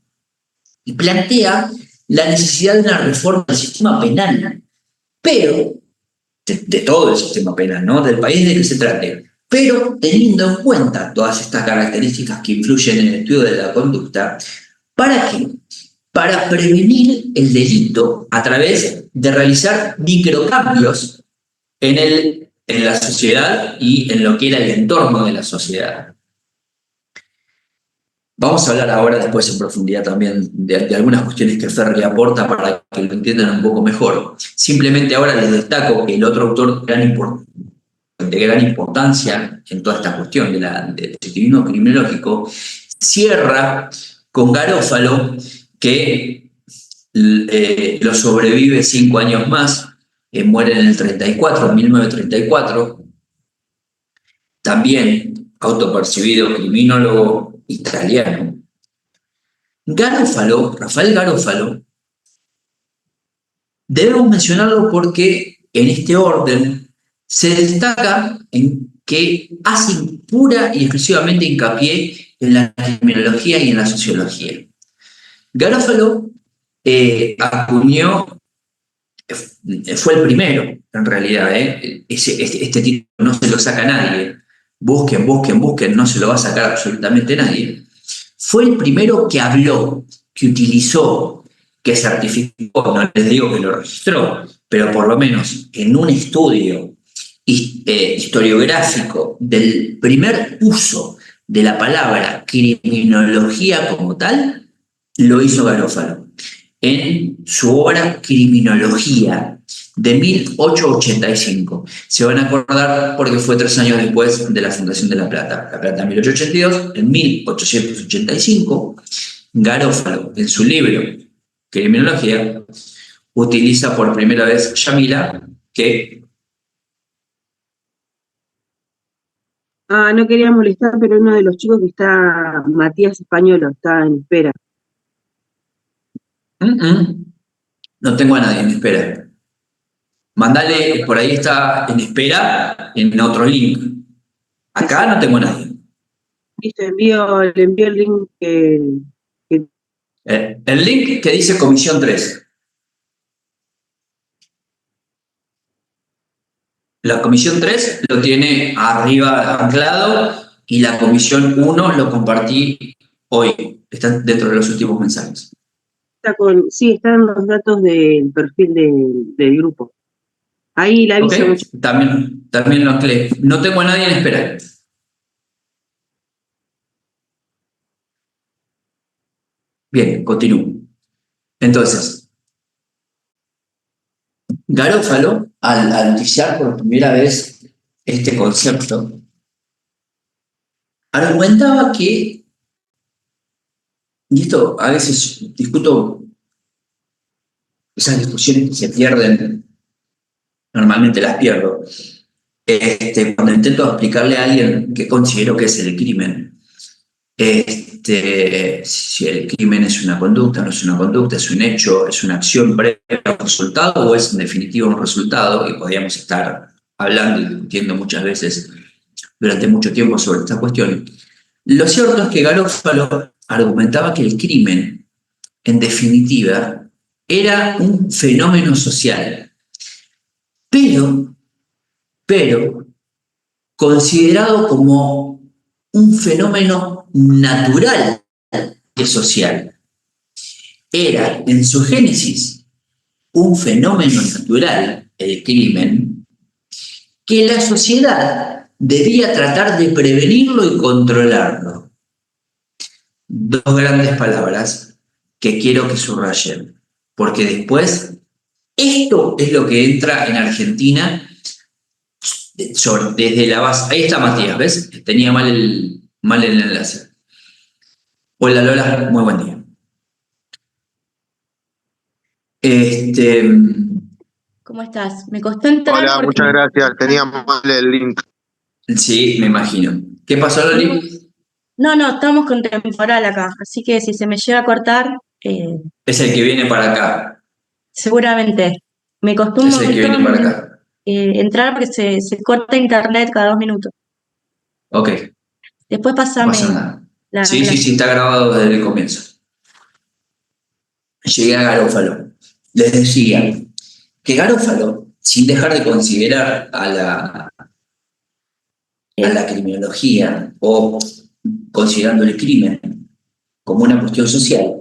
y plantea la necesidad de una reforma del sistema penal, pero de todo el sistema penal, ¿no? Del país del que se trate, pero teniendo en cuenta todas estas características que influyen en el estudio de la conducta. ¿Para qué? Para prevenir el delito a través de realizar microcambios en la sociedad y en lo que era el entorno de la sociedad. Vamos a hablar ahora después en profundidad también de algunas cuestiones que Ferri aporta para que lo entiendan un poco mejor. Simplemente ahora les destaco que el otro autor de gran importancia en toda esta cuestión del positivismo criminológico cierra con Garofalo, que lo sobrevive 5 años más, muere en el 34, 1934, también autopercibido criminólogo italiano. Rafael Garofalo, debemos mencionarlo porque en este orden se destaca en que hace pura y exclusivamente hincapié en la criminología y en la sociología. Garofalo acuñó, fue el primero, en realidad, este título no se lo saca nadie. Busquen, no se lo va a sacar absolutamente nadie. Fue el primero que habló, que utilizó, que certificó, no les digo que lo registró, pero por lo menos en un estudio historiográfico del primer uso de la palabra criminología como tal, lo hizo Garofalo en su obra Criminología de 1885. Se van a acordar porque fue 3 años después de la fundación de La Plata. La Plata en 1882, en 1885, Garofalo, en su libro Criminología, utiliza por primera vez Yamila, que... No quería molestar, pero uno de los chicos que está, Matías Españolo, está en espera. No tengo a nadie en espera. Mandale, por ahí está en espera, en otro link. Acá no tengo a nadie. Listo, le envío el link El link que dice Comisión 3. La Comisión 3 lo tiene arriba anclado y la Comisión 1 lo compartí hoy. Está dentro de los últimos mensajes. están los datos del perfil del grupo. Ahí la aviso. Okay. También lo anclé. No tengo a nadie en espera. Bien, continúo. Entonces, Garofalo, al utilizar por primera vez este concepto, argumentaba que, y esto a veces discuto, esas discusiones que se pierden, normalmente las pierdo, cuando intento explicarle a alguien qué considero que es el crimen. Si el crimen es una conducta, no es una conducta, es un hecho, es una acción previa a un resultado o es en definitiva un resultado, y podríamos estar hablando y discutiendo muchas veces durante mucho tiempo sobre esta cuestión. Lo cierto es que Garofalo argumentaba que el crimen, en definitiva, era un fenómeno social, pero considerado como un fenómeno natural y social. Era, en su génesis, un fenómeno natural, el crimen, que la sociedad debía tratar de prevenirlo y controlarlo. 2 grandes palabras que quiero que subrayen, porque después esto es lo que entra en Argentina desde la base. Ahí está Matías, ¿ves? Tenía mal el enlace. Hola Lola, muy buen día. ¿Cómo estás? Me costó entrar Hola, porque muchas gracias. Tenía mal el link. Sí, me imagino. ¿Qué pasó, Loli? no, estamos con temporal acá, así que si se me llega a cortar, Es el que viene para acá. seguramente. Me costó un Es el que viene para montón acá. entrar porque se corta internet cada 2 minutos. Ok, Después no pasa pasame nada. la Sí, clase. está grabado desde el comienzo. Llegué a Garófalo. Les decía que Garófalo, sin dejar de considerar a la criminología o considerando el crimen como una cuestión social,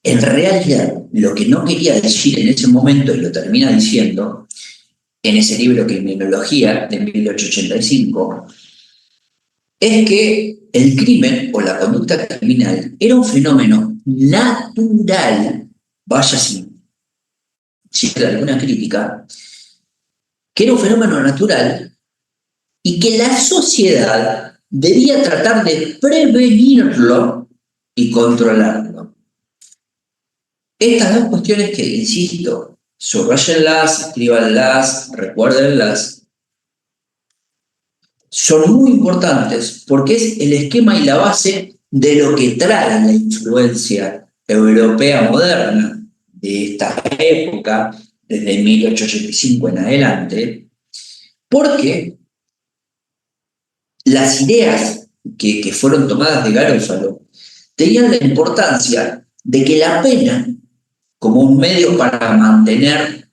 en realidad lo que no quería decir en ese momento, y lo termina diciendo en ese libro Criminología de 1885, es que el crimen o la conducta criminal era un fenómeno natural, vaya sin alguna crítica, que era un fenómeno natural y que la sociedad debía tratar de prevenirlo y controlarlo. Estas dos cuestiones que, insisto, subrayenlas, escríbanlas, recuérdenlas, son muy importantes porque es el esquema y la base de lo que trae la influencia europea moderna de esta época, desde 1885 en adelante, porque las ideas que fueron tomadas de Garófalo tenían la importancia de que la pena, como un medio para mantener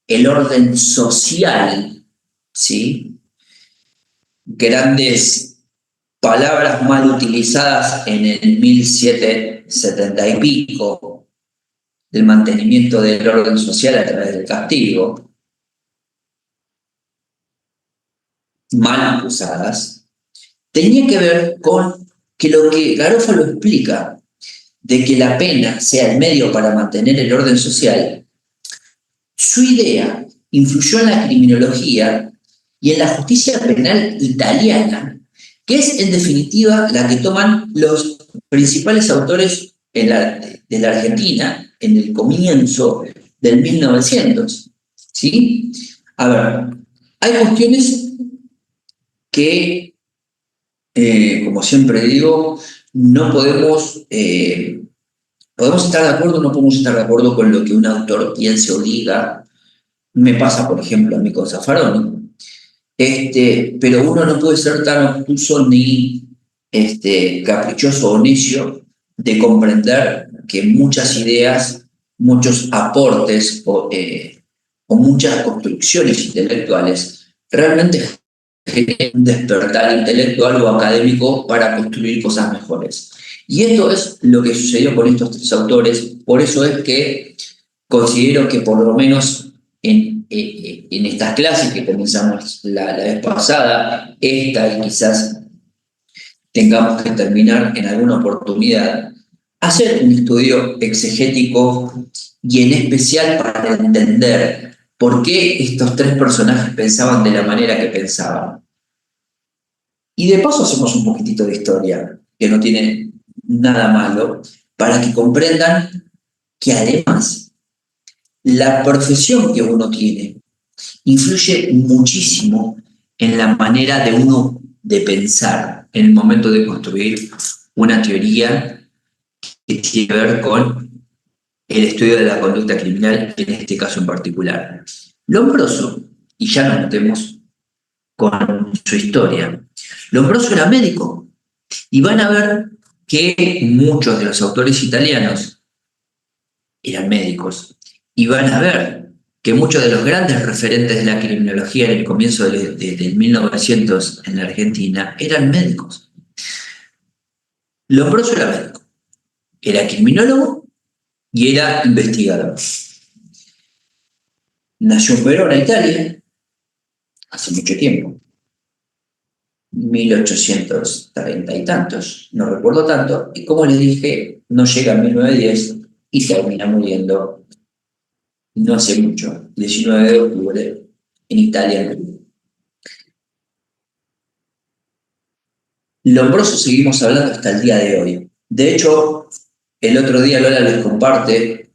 el orden social, ¿sí? Grandes palabras mal utilizadas en el 1770 y pico, del mantenimiento del orden social a través del castigo, mal usadas, tenía que ver con que lo que Garófalo explica de que la pena sea el medio para mantener el orden social, su idea influyó en la criminología y en la justicia penal italiana, que es en definitiva la que toman los principales autores de la Argentina en el comienzo del 1900. ¿Sí? A ver, hay cuestiones que, como siempre digo, no podemos estar de acuerdo o no podemos estar de acuerdo con lo que un autor piense o diga. Me pasa, por ejemplo, a mí con Zaffaroni. Pero uno no puede ser tan obtuso ni caprichoso o necio de comprender que muchas ideas, muchos aportes o muchas construcciones intelectuales realmente generan un despertar intelectual o académico para construir cosas mejores. Y esto es lo que sucedió con estos tres autores, por eso es que considero que por lo menos en estas clases que comenzamos la vez pasada, esta y quizás tengamos que terminar en alguna oportunidad, hacer un estudio exegético y en especial para entender por qué estos tres personajes pensaban de la manera que pensaban. Y de paso hacemos un poquitito de historia, que no tiene nada malo, para que comprendan que además la profesión que uno tiene influye muchísimo en la manera de uno de pensar en el momento de construir una teoría que tiene que ver con el estudio de la conducta criminal, en este caso en particular. Lombroso, y ya nos metemos con su historia, Lombroso era médico, y van a ver que muchos de los autores italianos eran médicos, y van a ver que muchos de los grandes referentes de la criminología en el comienzo del 1900 en la Argentina eran médicos. Lombroso era médico, era criminólogo y era investigador. Nació en Verona, Italia, hace mucho tiempo, 1830 y tantos, no recuerdo tanto, y como les dije, no llega a 1910 y termina muriendo no hace mucho, 19 de octubre, en Italia. Lombroso seguimos hablando hasta el día de hoy. De hecho, el otro día Lola les comparte,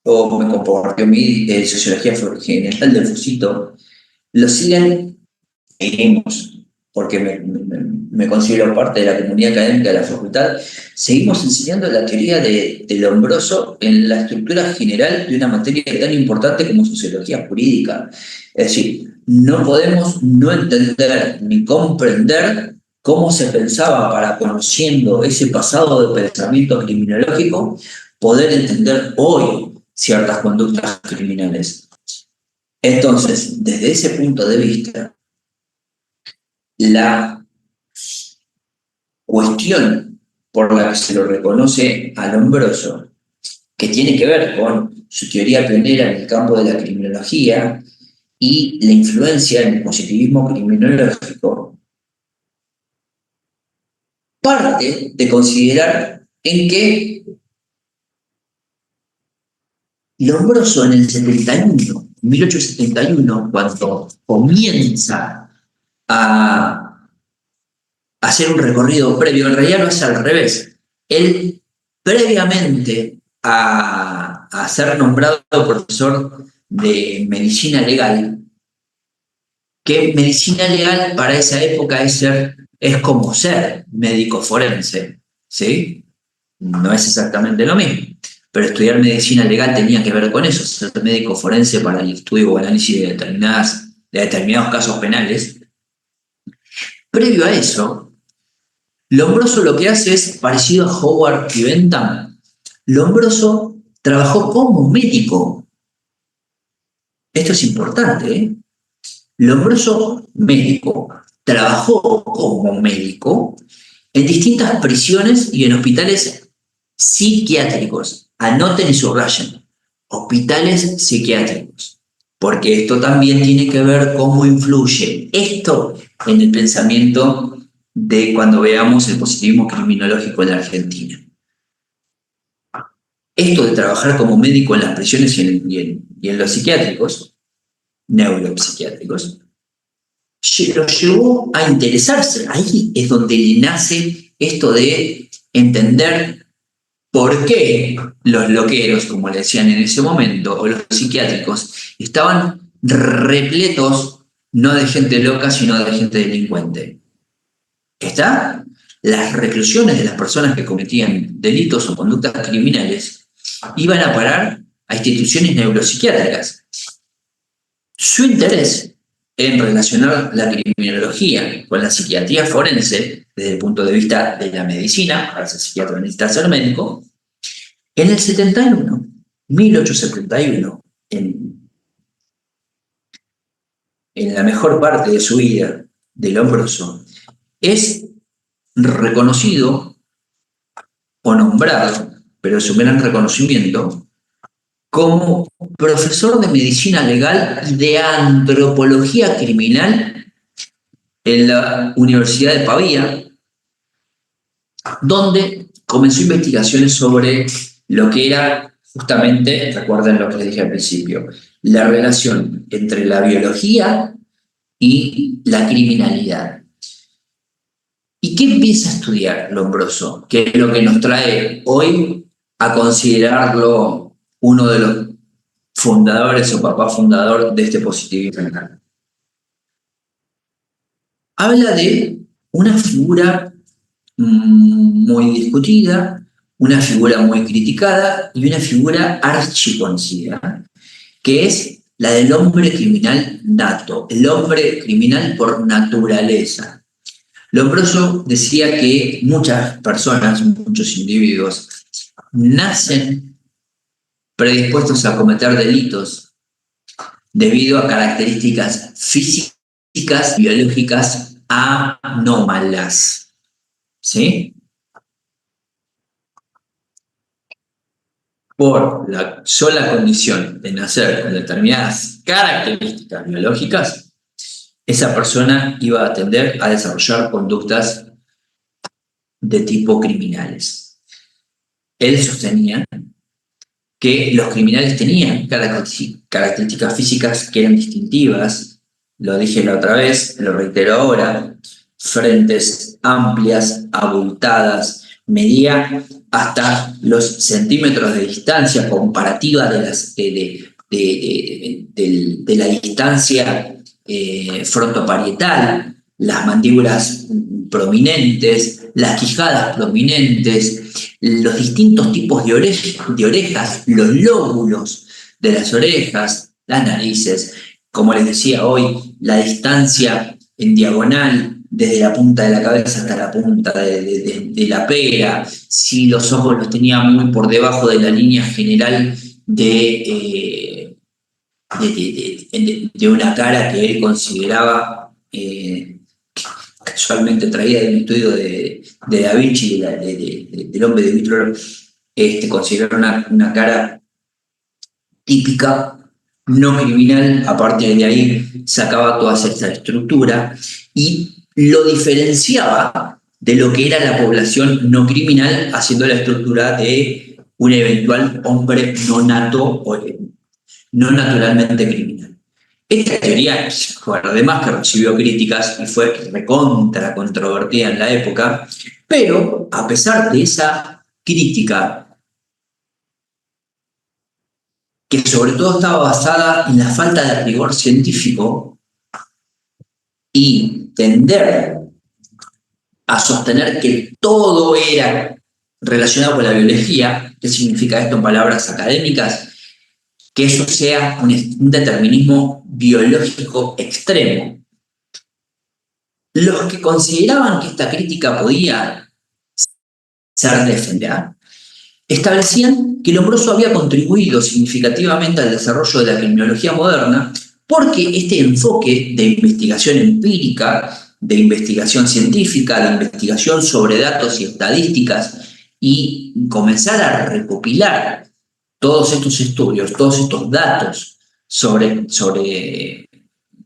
o me compartió mi Sociología General del Fusito, lo seguimos, porque me considero parte de la comunidad académica de la facultad, seguimos enseñando la teoría de Lombroso en la estructura general de una materia tan importante como sociología jurídica. Es decir, no podemos no entender ni comprender cómo se pensaba para, conociendo ese pasado de pensamiento criminológico, poder entender hoy ciertas conductas criminales. Entonces, desde ese punto de vista, la cuestión por la que se lo reconoce a Lombroso, que tiene que ver con su teoría pionera en el campo de la criminología y la influencia en el positivismo criminológico, parte de considerar en que Lombroso en el 71, 1871, cuando comienza a hacer un recorrido previo, en realidad lo hace al revés. Él, previamente a ser nombrado profesor de medicina legal, que medicina legal para esa época es como ser médico forense, ¿sí? No es exactamente lo mismo, pero estudiar medicina legal tenía que ver con eso, ser médico forense para el estudio o análisis de determinados casos penales. Previo a eso, Lombroso lo que hace es parecido a Howard y Bentham. Lombroso trabajó como médico. Esto es importante, ¿eh? Lombroso, médico, trabajó como médico en distintas prisiones y en hospitales psiquiátricos. Anoten y subrayen, hospitales psiquiátricos, porque esto también tiene que ver cómo influye esto en el pensamiento de cuando veamos el positivismo criminológico en la Argentina. Esto de trabajar como médico en las prisiones y en los psiquiátricos, neuropsiquiátricos, lo llevó a interesarse. Ahí es donde le nace esto de entender por qué los loqueros, como le decían en ese momento, o los psiquiátricos, estaban repletos no de gente loca, sino de gente delincuente. ¿Está? Las reclusiones de las personas que cometían delitos o conductas criminales iban a parar a instituciones neuropsiquiátricas. Su interés en relacionar la criminología con la psiquiatría forense, desde el punto de vista de la medicina, para ser psiquiatra necesita ser médico, en el 71, 1871, en la mejor parte de su vida de Lombroso, es reconocido o nombrado, pero es un gran reconocimiento, como profesor de medicina legal y de antropología criminal en la Universidad de Pavía, donde comenzó investigaciones sobre lo que era justamente, recuerden lo que les dije al principio, la relación entre la biología y la criminalidad. ¿Y qué empieza a estudiar Lombroso? Que es lo que nos trae hoy a considerarlo uno de los fundadores o papá fundador de este positivismo. Habla de una figura muy discutida, una figura muy criticada y una figura archiconocida, que es la del hombre criminal nato, el hombre criminal por naturaleza. Lombroso decía que muchas personas, muchos individuos, nacen predispuestos a cometer delitos debido a características físicas, biológicas anómalas. ¿Sí? Por la sola condición de nacer con determinadas características biológicas, esa persona iba a tender a desarrollar conductas de tipo criminales. Él sostenía que los criminales tenían características físicas que eran distintivas, lo dije la otra vez, lo reitero ahora, frente amplias, abultadas, medía hasta los centímetros de distancia comparativa de la distancia frontoparietal, las mandíbulas prominentes, las quijadas prominentes, los distintos tipos de orejas, los lóbulos de las orejas, las narices, como les decía hoy, la distancia en diagonal desde la punta de la cabeza hasta la punta de la pera, si los ojos los tenía muy por debajo de la línea general de una cara que él consideraba, casualmente traía del estudio de Da Vinci, del hombre de Vitruvio, consideraba una cara típica, no criminal. A partir de ahí sacaba toda esta estructura y lo diferenciaba de lo que era la población no criminal, haciendo la estructura de un eventual hombre no nato o no naturalmente criminal. Esta teoría, además que recibió críticas y fue recontra controvertida en la época, pero a pesar de esa crítica, que sobre todo estaba basada en la falta de rigor científico y tender a sostener que todo era relacionado con la biología. ¿Qué significa esto en palabras académicas? Que eso sea un determinismo biológico extremo. Los que consideraban que esta crítica podía ser defendida establecían que Lombroso había contribuido significativamente al desarrollo de la criminología moderna porque este enfoque de investigación empírica, de investigación científica, de investigación sobre datos y estadísticas y comenzar a recopilar todos estos estudios, todos estos datos sobre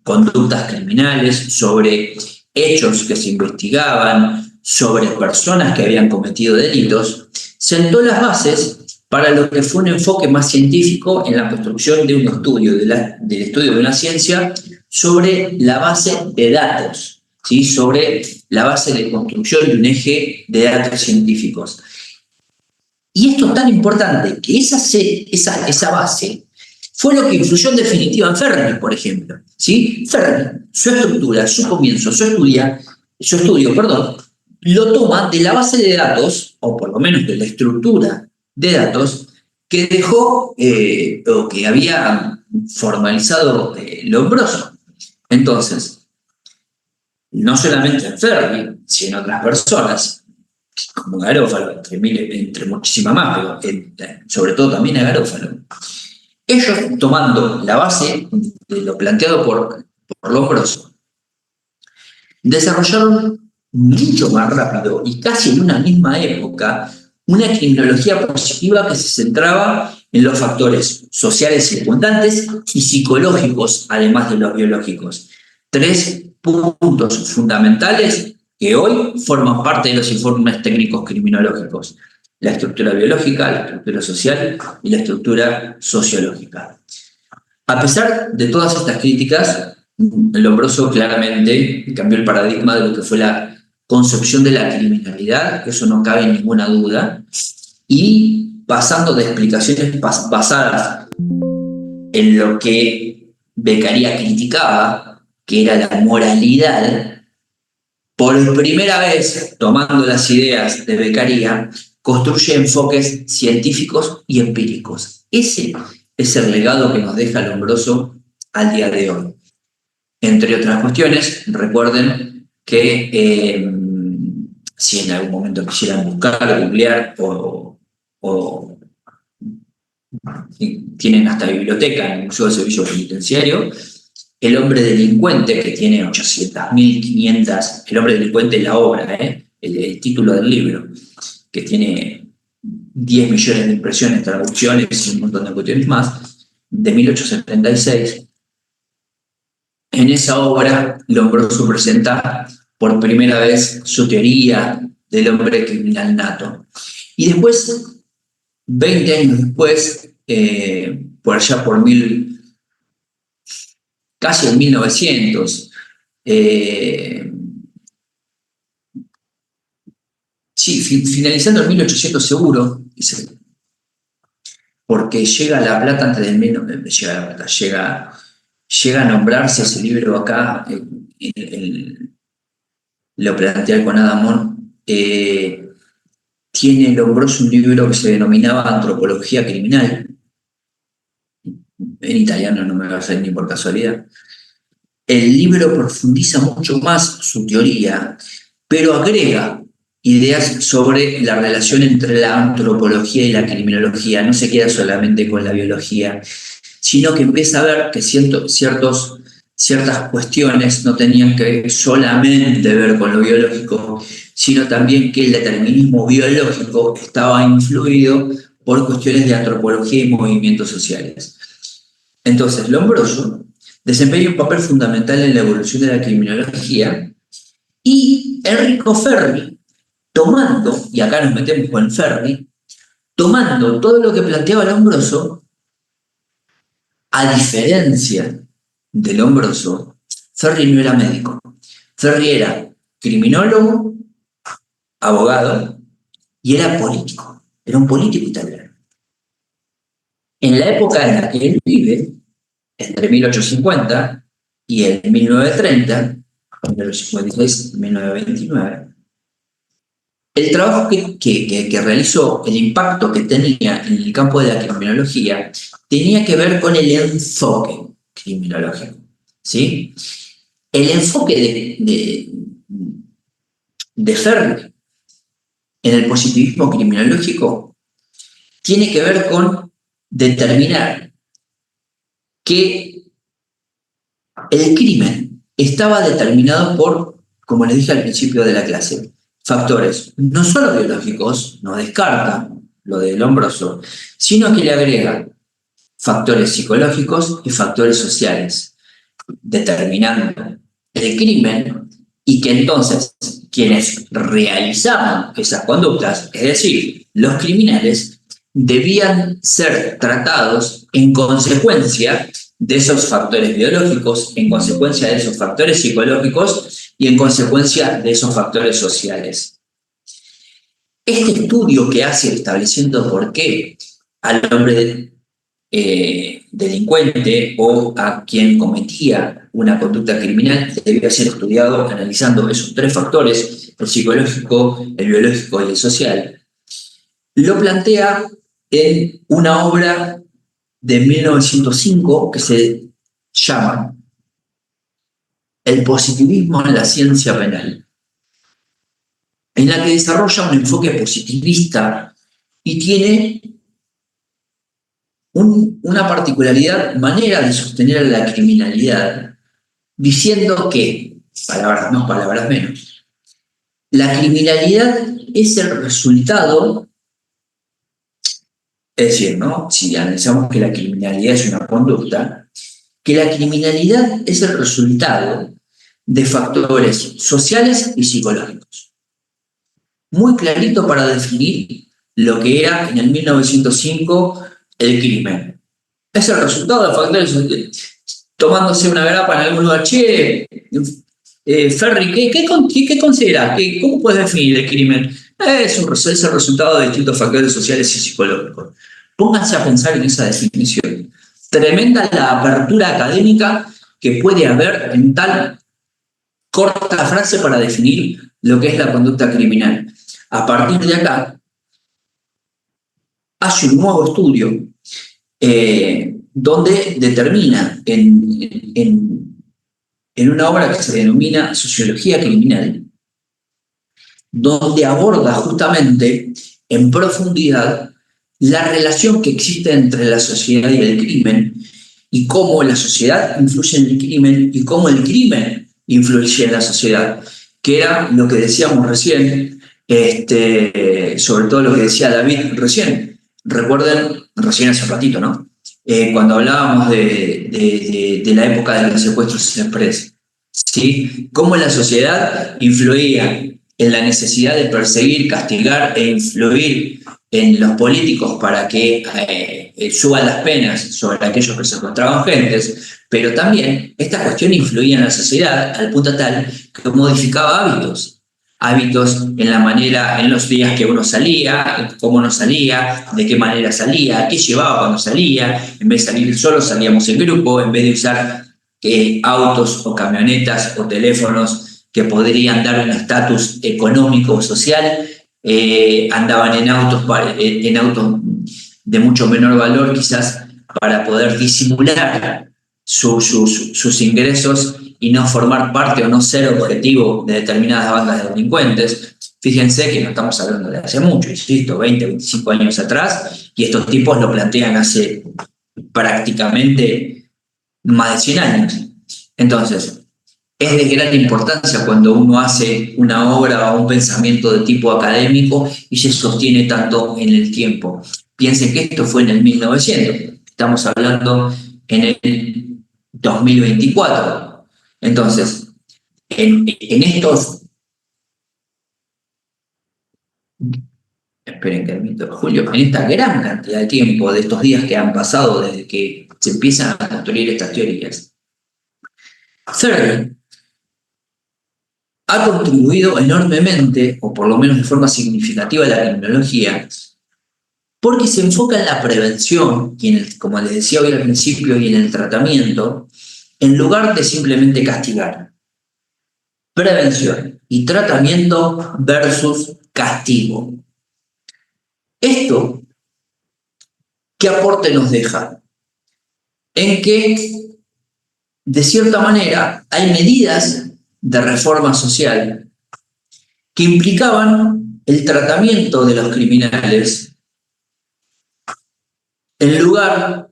conductas criminales, sobre hechos que se investigaban, sobre personas que habían cometido delitos, sentó las bases para lo que fue un enfoque más científico en la construcción de un estudio, del estudio de una ciencia sobre la base de datos, ¿sí? Sobre la base de construcción de un eje de datos científicos. Y esto es tan importante que esa base fue lo que influyó en definitiva en Fermi, por ejemplo, ¿sí? Fermi, su estructura, su comienzo, su estudio, lo toma de la base de datos, o por lo menos de la estructura de datos, que dejó o que había formalizado Lombroso. Entonces, no solamente en Fermi, sino en otras personas, como Garófalo, entre muchísimas más, pero sobre todo también a Garófalo. Ellos, tomando la base de lo planteado por Lombroso, desarrollaron mucho más rápido y casi en una misma época una criminología positiva que se centraba en los factores sociales circundantes y psicológicos, además de los biológicos. 3 puntos fundamentales que hoy forman parte de los informes técnicos criminológicos: la estructura biológica, la estructura social y la estructura sociológica. A pesar de todas estas críticas, Lombroso claramente cambió el paradigma de lo que fue la concepción de la criminalidad, eso no cabe en ninguna duda, y pasando de explicaciones basadas en lo que Beccaria criticaba, que era la moralidad, por primera vez, tomando las ideas de Beccaria, construye enfoques científicos y empíricos. Ese es el legado que nos deja Lombroso al día de hoy. Entre otras cuestiones, recuerden que si en algún momento quisieran buscar, googlear o tienen hasta biblioteca en el Museo del Servicio Penitenciario, El hombre delincuente, que tiene 800.500, El hombre delincuente es la obra, el título del libro, que tiene 10 millones de impresiones, traducciones y un montón de cuestiones más, de 1876. En esa obra, Lombroso presenta por primera vez su teoría del hombre criminal nato. Y después, 20 años después, por allá por casi en 1900, Sí, finalizando el 1800 seguro, porque llega a La Plata antes del llega a La Plata, llega a nombrarse ese libro acá, lo plantea con Adamón, tiene Lombroso un libro que se denominaba Antropología Criminal, en italiano no me va a salir ni por casualidad. El libro profundiza mucho más su teoría, pero agrega ideas sobre la relación entre la antropología y la criminología. No se queda solamente con la biología, sino que empieza a ver que ciertas cuestiones no tenían que solamente ver con lo biológico, sino también que el determinismo biológico estaba influido por cuestiones de antropología y movimientos sociales. Entonces, Lombroso desempeña un papel fundamental en la evolución de la criminología y Enrico Ferri, tomando, y acá nos metemos con Ferri, tomando todo lo que planteaba Lombroso, a diferencia de Lombroso, Ferri no era médico. Ferri era criminólogo, abogado y era político. Era un político italiano. En la época en la que él vive, entre 1850 y el 1930, entre los 56 y 1929, el trabajo que realizó, el impacto que tenía en el campo de la criminología, tenía que ver con el enfoque criminológico, ¿sí? El enfoque de Ferri en el positivismo criminológico tiene que ver con determinar que el crimen estaba determinado por, como les dije al principio de la clase, factores no solo biológicos, no descarta lo de Lombroso, sino que le agrega factores psicológicos y factores sociales, determinando el crimen y que entonces quienes realizaban esas conductas, es decir, los criminales, debían ser tratados en consecuencia de esos factores biológicos, en consecuencia de esos factores psicológicos y en consecuencia de esos factores sociales. Este estudio que hace estableciendo por qué al hombre delincuente o a quien cometía una conducta criminal debía ser estudiado analizando esos tres factores, el psicológico, el biológico y el social, lo plantea en una obra de 1905 que se llama El positivismo en la ciencia penal, en la que desarrolla un enfoque positivista y tiene una particularidad, manera de sostener a la criminalidad, diciendo que, palabras más, palabras menos, la criminalidad es el resultado. Es decir, ¿no? Si analizamos que la criminalidad es una conducta, que la criminalidad es el resultado de factores sociales y psicológicos. Muy clarito para definir lo que era en el 1905 el crimen. Es el resultado de factores sociales. Tomándose una grapa en algún lugar, che, Ferri, ¿qué considerás? ¿Cómo puedes definir el crimen? Es el resultado de distintos factores sociales y psicológicos. Pónganse a pensar en esa definición. Tremenda la apertura académica que puede haber en tal corta frase para definir lo que es la conducta criminal. A partir de acá, hace un nuevo estudio donde determina en una obra que se denomina Sociología Criminal, donde aborda justamente en profundidad la relación que existe entre la sociedad y el crimen y cómo la sociedad influye en el crimen y cómo el crimen influye en la sociedad, que era lo que decíamos recién, sobre todo lo que decía David recién. Recuerden, recién hace un ratito, ¿no? Cuando hablábamos de la época de los secuestros express, ¿sí? Cómo la sociedad influía en la necesidad de perseguir, castigar e influir en los políticos para que suban las penas sobre aquellos que secuestraban gentes, pero también esta cuestión influía en la sociedad al punto tal que modificaba hábitos. hábitos en la manera, en los días que uno salía, cómo no salía, de qué manera salía, qué llevaba cuando salía. En vez de salir solo, salíamos en grupo, en vez de usar autos o camionetas o teléfonos que podrían dar un estatus económico o social, andaban en autos de mucho menor valor, quizás para poder disimular sus ingresos y no formar parte o no ser objetivo de determinadas bandas de delincuentes. Fíjense que no estamos hablando de hace mucho, insisto, 20, 25 años atrás, y estos tipos lo plantean hace prácticamente más de 100 años. Entonces, es de gran importancia cuando uno hace una obra o un pensamiento de tipo académico y se sostiene tanto en el tiempo. Piensen que esto fue en el 1900, estamos hablando en el 2024. Entonces, en estos... Esperen que admito, Julio, en esta gran cantidad de tiempo, de estos días que han pasado desde que se empiezan a construir estas teorías, Fermi ha contribuido enormemente, o por lo menos de forma significativa, a la criminología, porque se enfoca en la prevención, y como les decía hoy al principio, y en el tratamiento, en lugar de simplemente castigar. Prevención y tratamiento versus castigo. Esto, ¿qué aporte nos deja? En que, de cierta manera, hay medidas de reforma social que implicaban el tratamiento de los criminales en lugar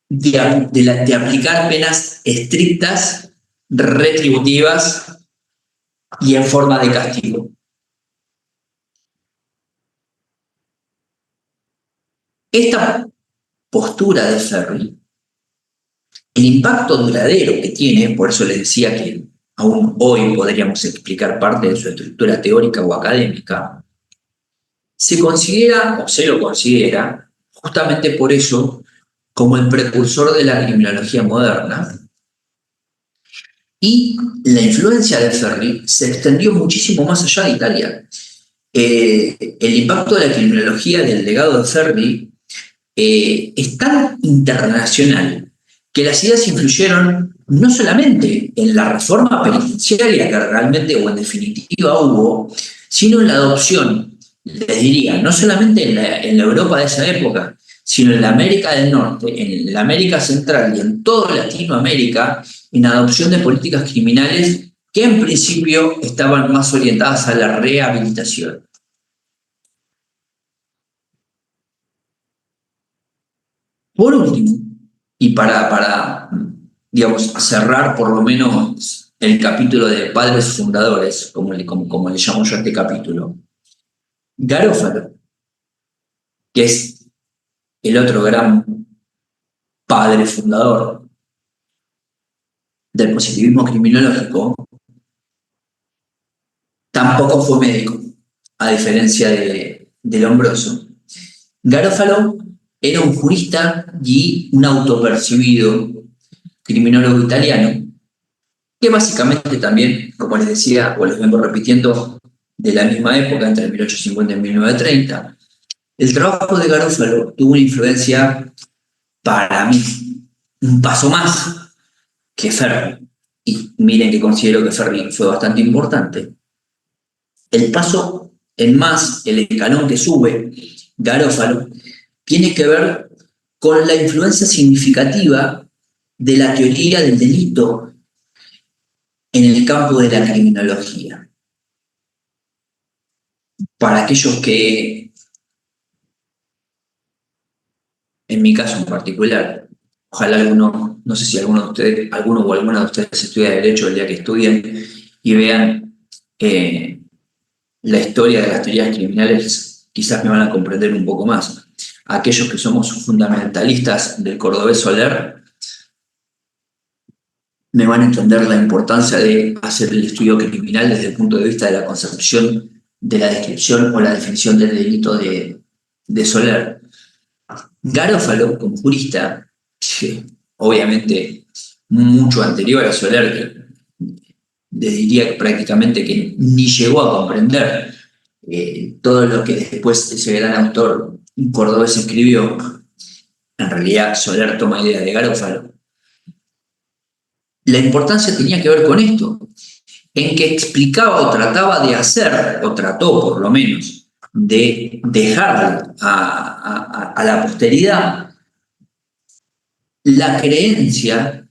de aplicar penas estrictas, retributivas y en forma de castigo. Esta postura de Fermi, el impacto duradero que tiene, por eso le decía que aún hoy podríamos explicar parte de su estructura teórica o académica, se considera, o se lo considera, justamente por eso, como el precursor de la criminología moderna. Y la influencia de Fermi se extendió muchísimo más allá de Italia. El impacto de la criminología del legado de Fermi es tan internacional que las ideas influyeron no solamente en la reforma penitenciaria que realmente o en definitiva hubo, sino en la adopción, les diría, no solamente en la Europa de esa época, sino en la América del Norte, en la América Central y en toda Latinoamérica, en adopción de políticas criminales que en principio estaban más orientadas a la rehabilitación. Por último, y para digamos, cerrar por lo menos el capítulo de padres fundadores, como le llamo yo a este capítulo, Garofalo, que es el otro gran padre fundador del positivismo criminológico, tampoco fue médico, a diferencia de Lombroso. Garofalo era un jurista y un autopercibido criminólogo italiano, que básicamente también, como les decía, o les vengo repitiendo, de la misma época, entre 1850 y 1930, el trabajo de Garofalo tuvo una influencia, para mí, un paso más que Fermi. Y miren que considero que Fermi fue bastante importante. El paso en más, el escalón que sube Garofalo, tiene que ver con la influencia significativa de la teoría del delito en el campo de la criminología. Para aquellos que, en mi caso en particular, ojalá alguno, no sé si alguno o alguna de ustedes estudia Derecho el día que estudien y vean la historia de las teorías criminales, quizás me van a comprender un poco más. Aquellos que somos fundamentalistas del cordobés Soler, me van a entender la importancia de hacer el estudio criminal desde el punto de vista de la concepción de la descripción o la definición del delito de Soler. Garofalo, como jurista, obviamente mucho anterior a Soler, diría que prácticamente que ni llegó a comprender todo lo que después ese gran autor cordobés escribió. En realidad, Soler toma idea de Garófalo. La importancia tenía que ver con esto, en que explicaba o trataba de hacer, o trató por lo menos, de dejar a la posteridad la creencia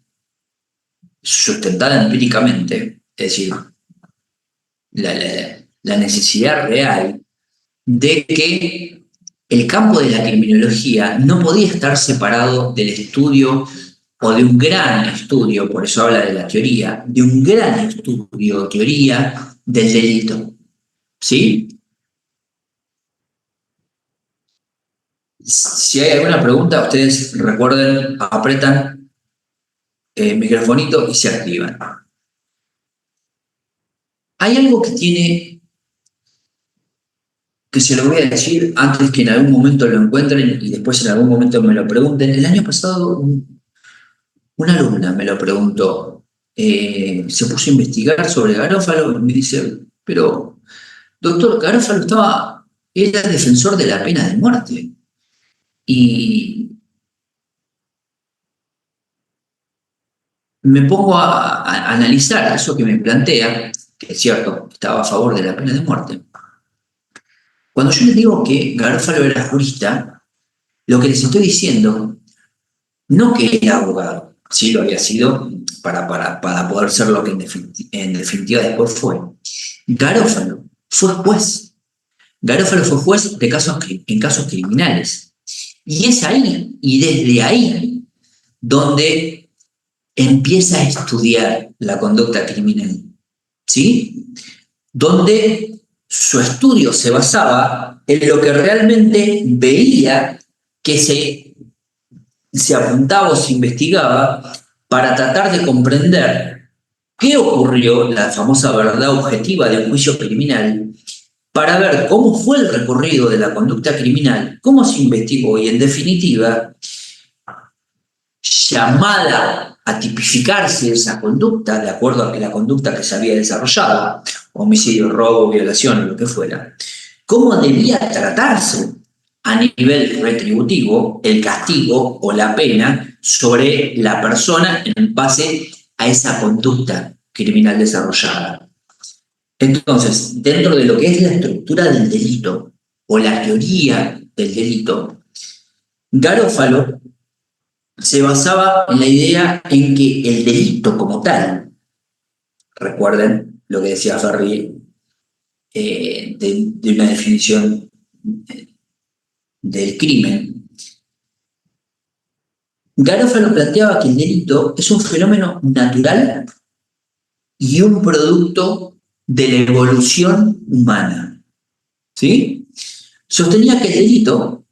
sustentada empíricamente, es decir, la necesidad real de que el campo de la criminología no podía estar separado del estudio o de un gran estudio, por eso habla de la teoría, de un gran estudio, teoría del delito. ¿Sí? Si hay alguna pregunta, ustedes recuerden, apretan el microfonito y se activan. Hay algo que tiene, que se lo voy a decir antes que en algún momento lo encuentren y después en algún momento me lo pregunten. El año pasado una alumna me lo preguntó, se puso a investigar sobre Garófalo y me dice, pero doctor, Garófalo era defensor de la pena de muerte. Y me pongo a analizar eso que me plantea, que es cierto, estaba a favor de la pena de muerte. Cuando yo les digo que Garófalo era jurista, lo que les estoy diciendo, no que era abogado, sí lo había sido para poder ser lo que en definitiva después fue. Garófalo fue juez. Garófalo fue juez en casos criminales. Y es ahí, y desde ahí, donde empieza a estudiar la conducta criminal. ¿Sí? Donde su estudio se basaba en lo que realmente veía que se apuntaba o se investigaba para tratar de comprender qué ocurrió, la famosa verdad objetiva de un juicio criminal, para ver cómo fue el recorrido de la conducta criminal, cómo se investigó y, en definitiva, llamada a tipificarse esa conducta, de acuerdo a la conducta que se había desarrollado, homicidio, robo, violación, lo que fuera, cómo debía tratarse a nivel retributivo el castigo o la pena sobre la persona en base a esa conducta criminal desarrollada. Entonces, dentro de lo que es la estructura del delito o la teoría del delito, Garófalo se basaba en la idea en que el delito como tal, recuerden lo que decía Ferri de una definición del crimen, Garófalo planteaba que el delito es un fenómeno natural y un producto de la evolución humana. ¿Sí? Sostenía que el delito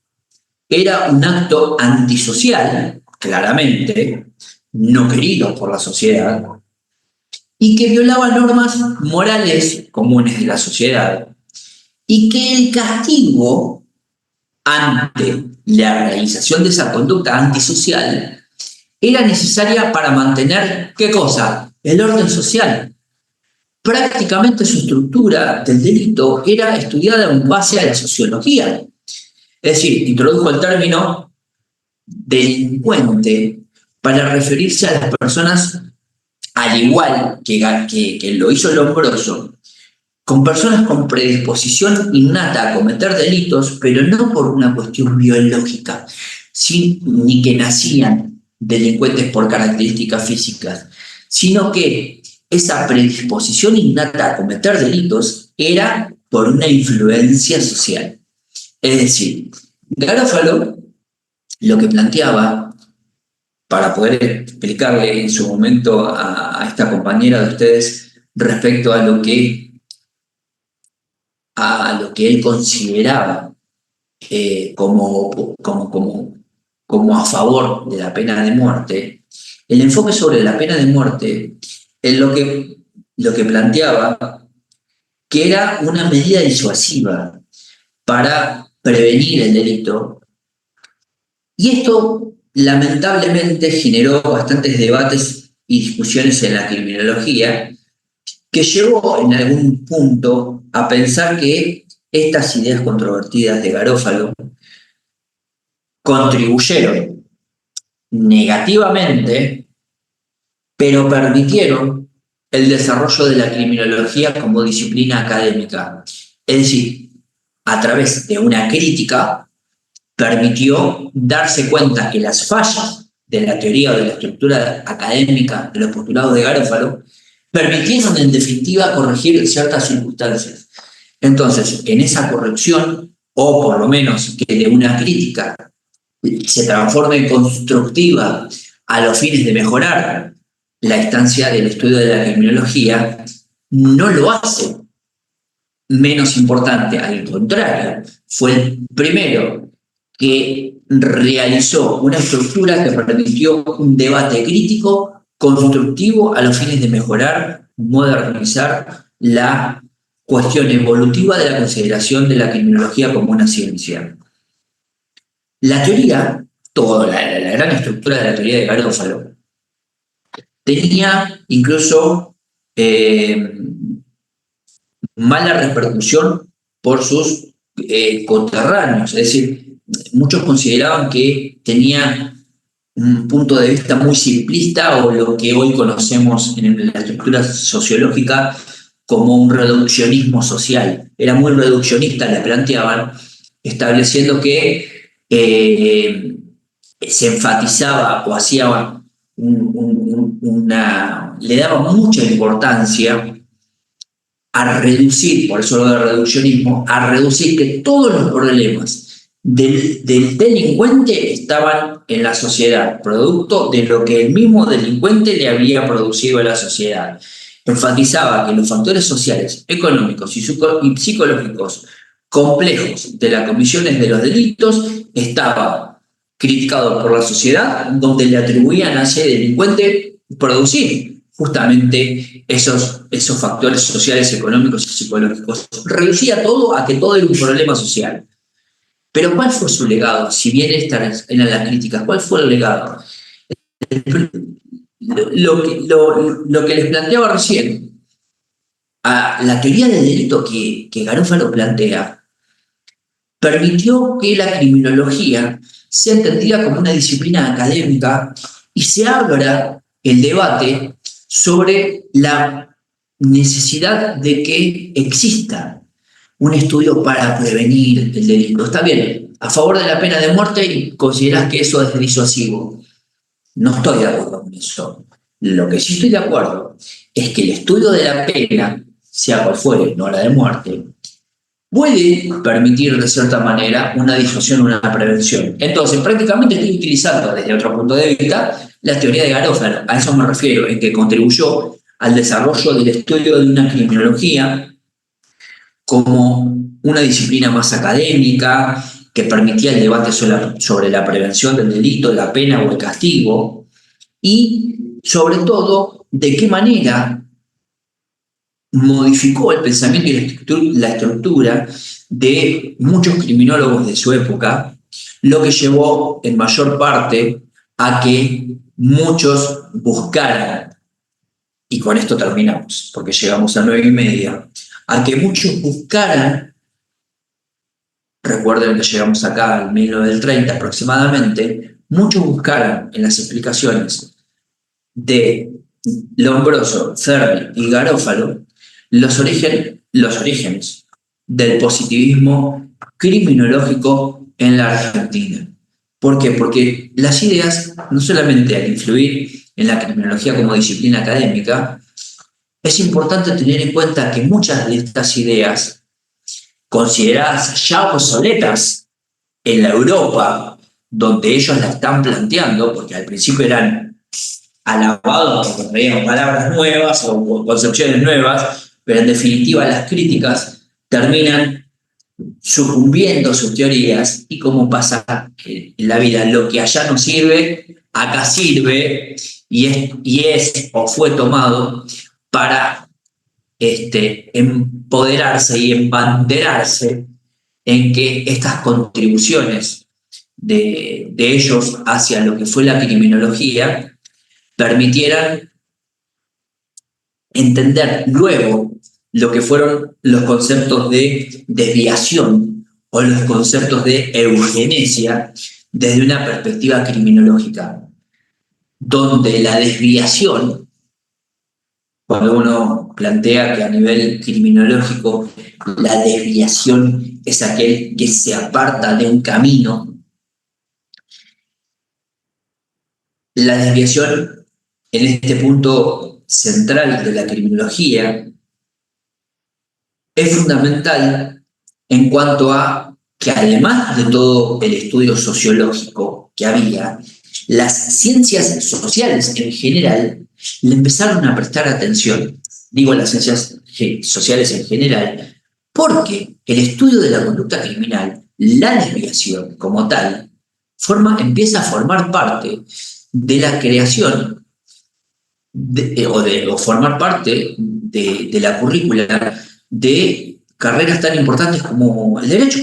era un acto antisocial, claramente, no querido por la sociedad, y que violaba normas morales comunes de la sociedad, y que el castigo ante la realización de esa conducta antisocial era necesaria para mantener, ¿qué cosa? El orden social. Prácticamente su estructura del delito era estudiada en base a la sociología. Es decir, introdujo el término delincuente para referirse a las personas, al igual que lo hizo Lombroso, con personas con predisposición innata a cometer delitos, pero no por una cuestión biológica, ni que nacían delincuentes por características físicas, sino que esa predisposición innata a cometer delitos era por una influencia social. Es decir, Garófalo lo que planteaba, para poder explicarle en su momento a esta compañera de ustedes respecto a lo que él consideraba como a favor de la pena de muerte, el enfoque sobre la pena de muerte es lo que planteaba que era una medida disuasiva para prevenir el delito, y esto lamentablemente generó bastantes debates y discusiones en la criminología, que llevó en algún punto a pensar que estas ideas controvertidas de Garófalo contribuyeron negativamente, pero permitieron el desarrollo de la criminología como disciplina académica. Es decir, a través de una crítica, permitió darse cuenta que las fallas de la teoría o de la estructura académica de los postulados de Garófalo permitieron en definitiva corregir ciertas circunstancias. Entonces, en esa corrección, o por lo menos que de una crítica se transforme en constructiva a los fines de mejorar la instancia del estudio de la criminología, no lo hace menos importante, al contrario, fue el primero que realizó una estructura que permitió un debate crítico, constructivo, a los fines de mejorar, modernizar la cuestión evolutiva de la consideración de la criminología como una ciencia. La teoría, toda la gran estructura de la teoría de Garófalo, tenía incluso mala repercusión por sus conterráneos, es decir, muchos consideraban que tenía un punto de vista muy simplista o lo que hoy conocemos en la estructura sociológica como un reduccionismo social. Era muy reduccionista, le planteaban, estableciendo que se enfatizaba o hacía le daba mucha importancia a reducir, por eso lo de reduccionismo, a reducir que todos los problemas del delincuente estaban en la sociedad, producto de lo que el mismo delincuente le había producido a la sociedad. Enfatizaba que los factores sociales, económicos y psicológicos complejos de las comisiones de los delitos estaban criticados por la sociedad, donde le atribuían a ese delincuente producir justamente esos factores sociales, económicos y psicológicos. Reducía todo a que todo era un problema social. Pero ¿cuál fue su legado? Si bien estas eran las críticas, ¿cuál fue el legado? Lo que les planteaba recién, a la teoría del delito que Garófalo plantea, permitió que la criminología sea entendida como una disciplina académica y se abra el debate sobre la necesidad de que exista un estudio para prevenir el delito. Está bien, a favor de la pena de muerte y considerás que eso es disuasivo. No estoy de acuerdo con eso. Lo que sí estoy de acuerdo es que el estudio de la pena, sea cual fuere, no la de muerte, puede permitir de cierta manera una disuasión, una prevención. Entonces, prácticamente estoy utilizando desde otro punto de vista la teoría de Garófalo. A eso me refiero, en que contribuyó al desarrollo del estudio de una criminología como una disciplina más académica, que permitía el debate sobre la prevención del delito, la pena o el castigo, y sobre todo, de qué manera modificó el pensamiento y la estructura de muchos criminólogos de su época, lo que llevó en mayor parte a que muchos buscaran, y con esto terminamos, porque llegamos a 9:30, a que muchos buscaran, recuerden que llegamos acá al 1930 aproximadamente, muchos buscaran en las explicaciones de Lombroso, Fermi y Garófalo los orígenes del positivismo criminológico en la Argentina. ¿Por qué? Porque las ideas, no solamente al influir en la criminología como disciplina académica, es importante tener en cuenta que muchas de estas ideas, consideradas ya obsoletas en la Europa, donde ellos la están planteando, porque al principio eran alabados porque traían palabras nuevas o concepciones nuevas, pero en definitiva las críticas terminan sucumbiendo sus teorías, y como pasa en la vida, lo que allá no sirve, acá sirve, y es o fue tomado para empoderarse y embanderarse en que estas contribuciones de ellos hacia lo que fue la criminología permitieran entender luego lo que fueron los conceptos de desviación o los conceptos de eugenesia desde una perspectiva criminológica, donde la desviación, cuando uno plantea que a nivel criminológico la desviación es aquel que se aparta de un camino, la desviación en este punto central de la criminología es fundamental en cuanto a que además de todo el estudio sociológico que había, las ciencias sociales en general le empezaron a prestar atención. Digo las ciencias sociales en general, porque el estudio de la conducta criminal, la desviación como tal, empieza a formar parte de la creación o formar parte de la currícula de carreras tan importantes como el derecho.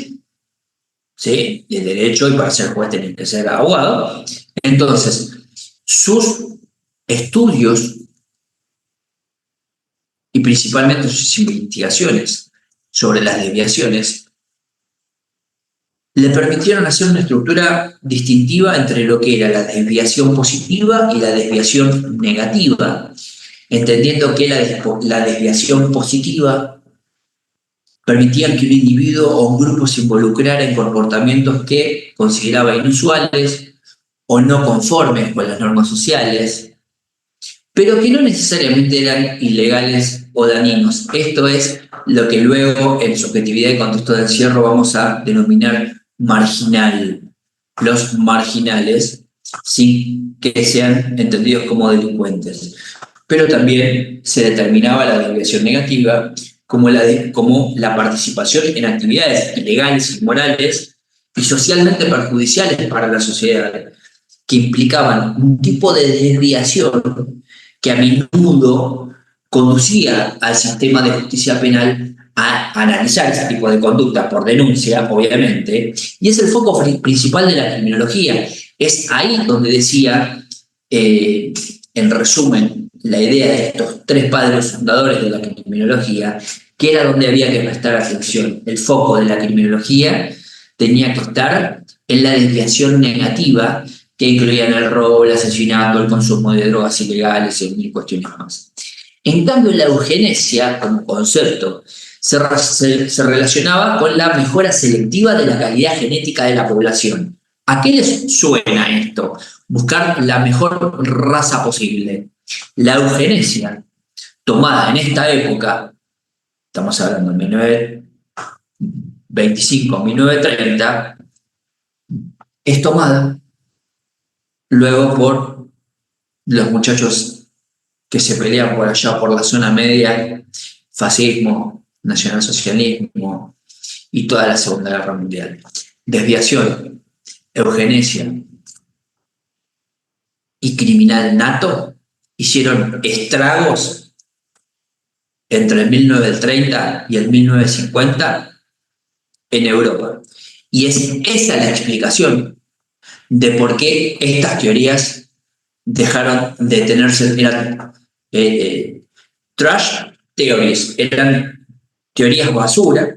¿Sí? El derecho, y para ser juez tenés que ser abogado. Entonces, sus estudios y principalmente sus investigaciones sobre las desviaciones le permitieron hacer una estructura distintiva entre lo que era la desviación positiva y la desviación negativa, entendiendo que la desviación positiva permitía que un individuo o un grupo se involucrara en comportamientos que consideraba inusuales o no conformes con las normas sociales, pero que no necesariamente eran ilegales o dañinos. Esto es lo que luego en subjetividad y contexto de encierro vamos a denominar marginal. Los marginales, sin que sean entendidos como delincuentes. Pero también se determinaba la desviación negativa como la participación en actividades ilegales, inmorales y socialmente perjudiciales para la sociedad, que implicaban un tipo de desviación que a menudo conducía al sistema de justicia penal a analizar ese tipo de conducta por denuncia, obviamente, y es el foco principal de la criminología. Es ahí donde decía, en resumen, la idea de estos tres padres fundadores de la criminología, que era donde había que prestar atención. El foco de la criminología tenía que estar en la desviación negativa, que incluían el robo, el asesinato, el consumo de drogas ilegales y mil cuestiones más. En cambio, la eugenesia, como concepto, se relacionaba con la mejora selectiva de la calidad genética de la población. ¿A qué les suena esto? Buscar la mejor raza posible. La eugenesia, tomada en esta época, estamos hablando de 1925, 1930, es tomada luego por los muchachos que se pelean por allá, por la zona media, fascismo, nacionalsocialismo y toda la Segunda Guerra Mundial. Desviación, eugenesia y criminal nato hicieron estragos entre el 1930 y el 1950 en Europa. Y es esa la explicación de por qué estas teorías dejaron de tenerse, eran trash theories, eran teorías basura,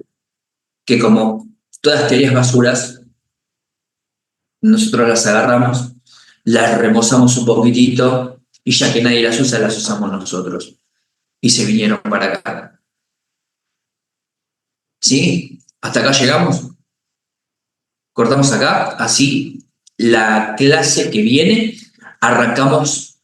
que como todas teorías basuras, nosotros las agarramos, las remozamos un poquitito y ya que nadie las usa, las usamos nosotros. Y se vinieron para acá. ¿Sí? ¿Hasta acá llegamos? Cortamos acá, así la clase que viene arrancamos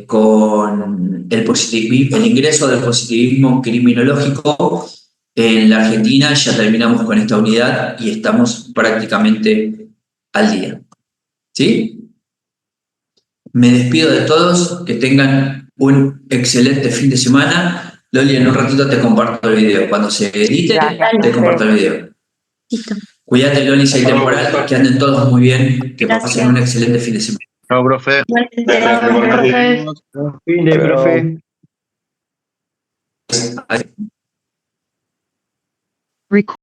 con el ingreso del positivismo criminológico en la Argentina. Ya terminamos con esta unidad y estamos prácticamente al día. ¿Sí? Me despido de todos, que tengan un excelente fin de semana. Loli, en un ratito te comparto el video. Cuando se edite, te comparto el video. Listo. Cuídate, Loli, si hay temporal, que anden todos muy bien, que pasen un excelente fin de semana. Chao, profe. Fin de, profe. Record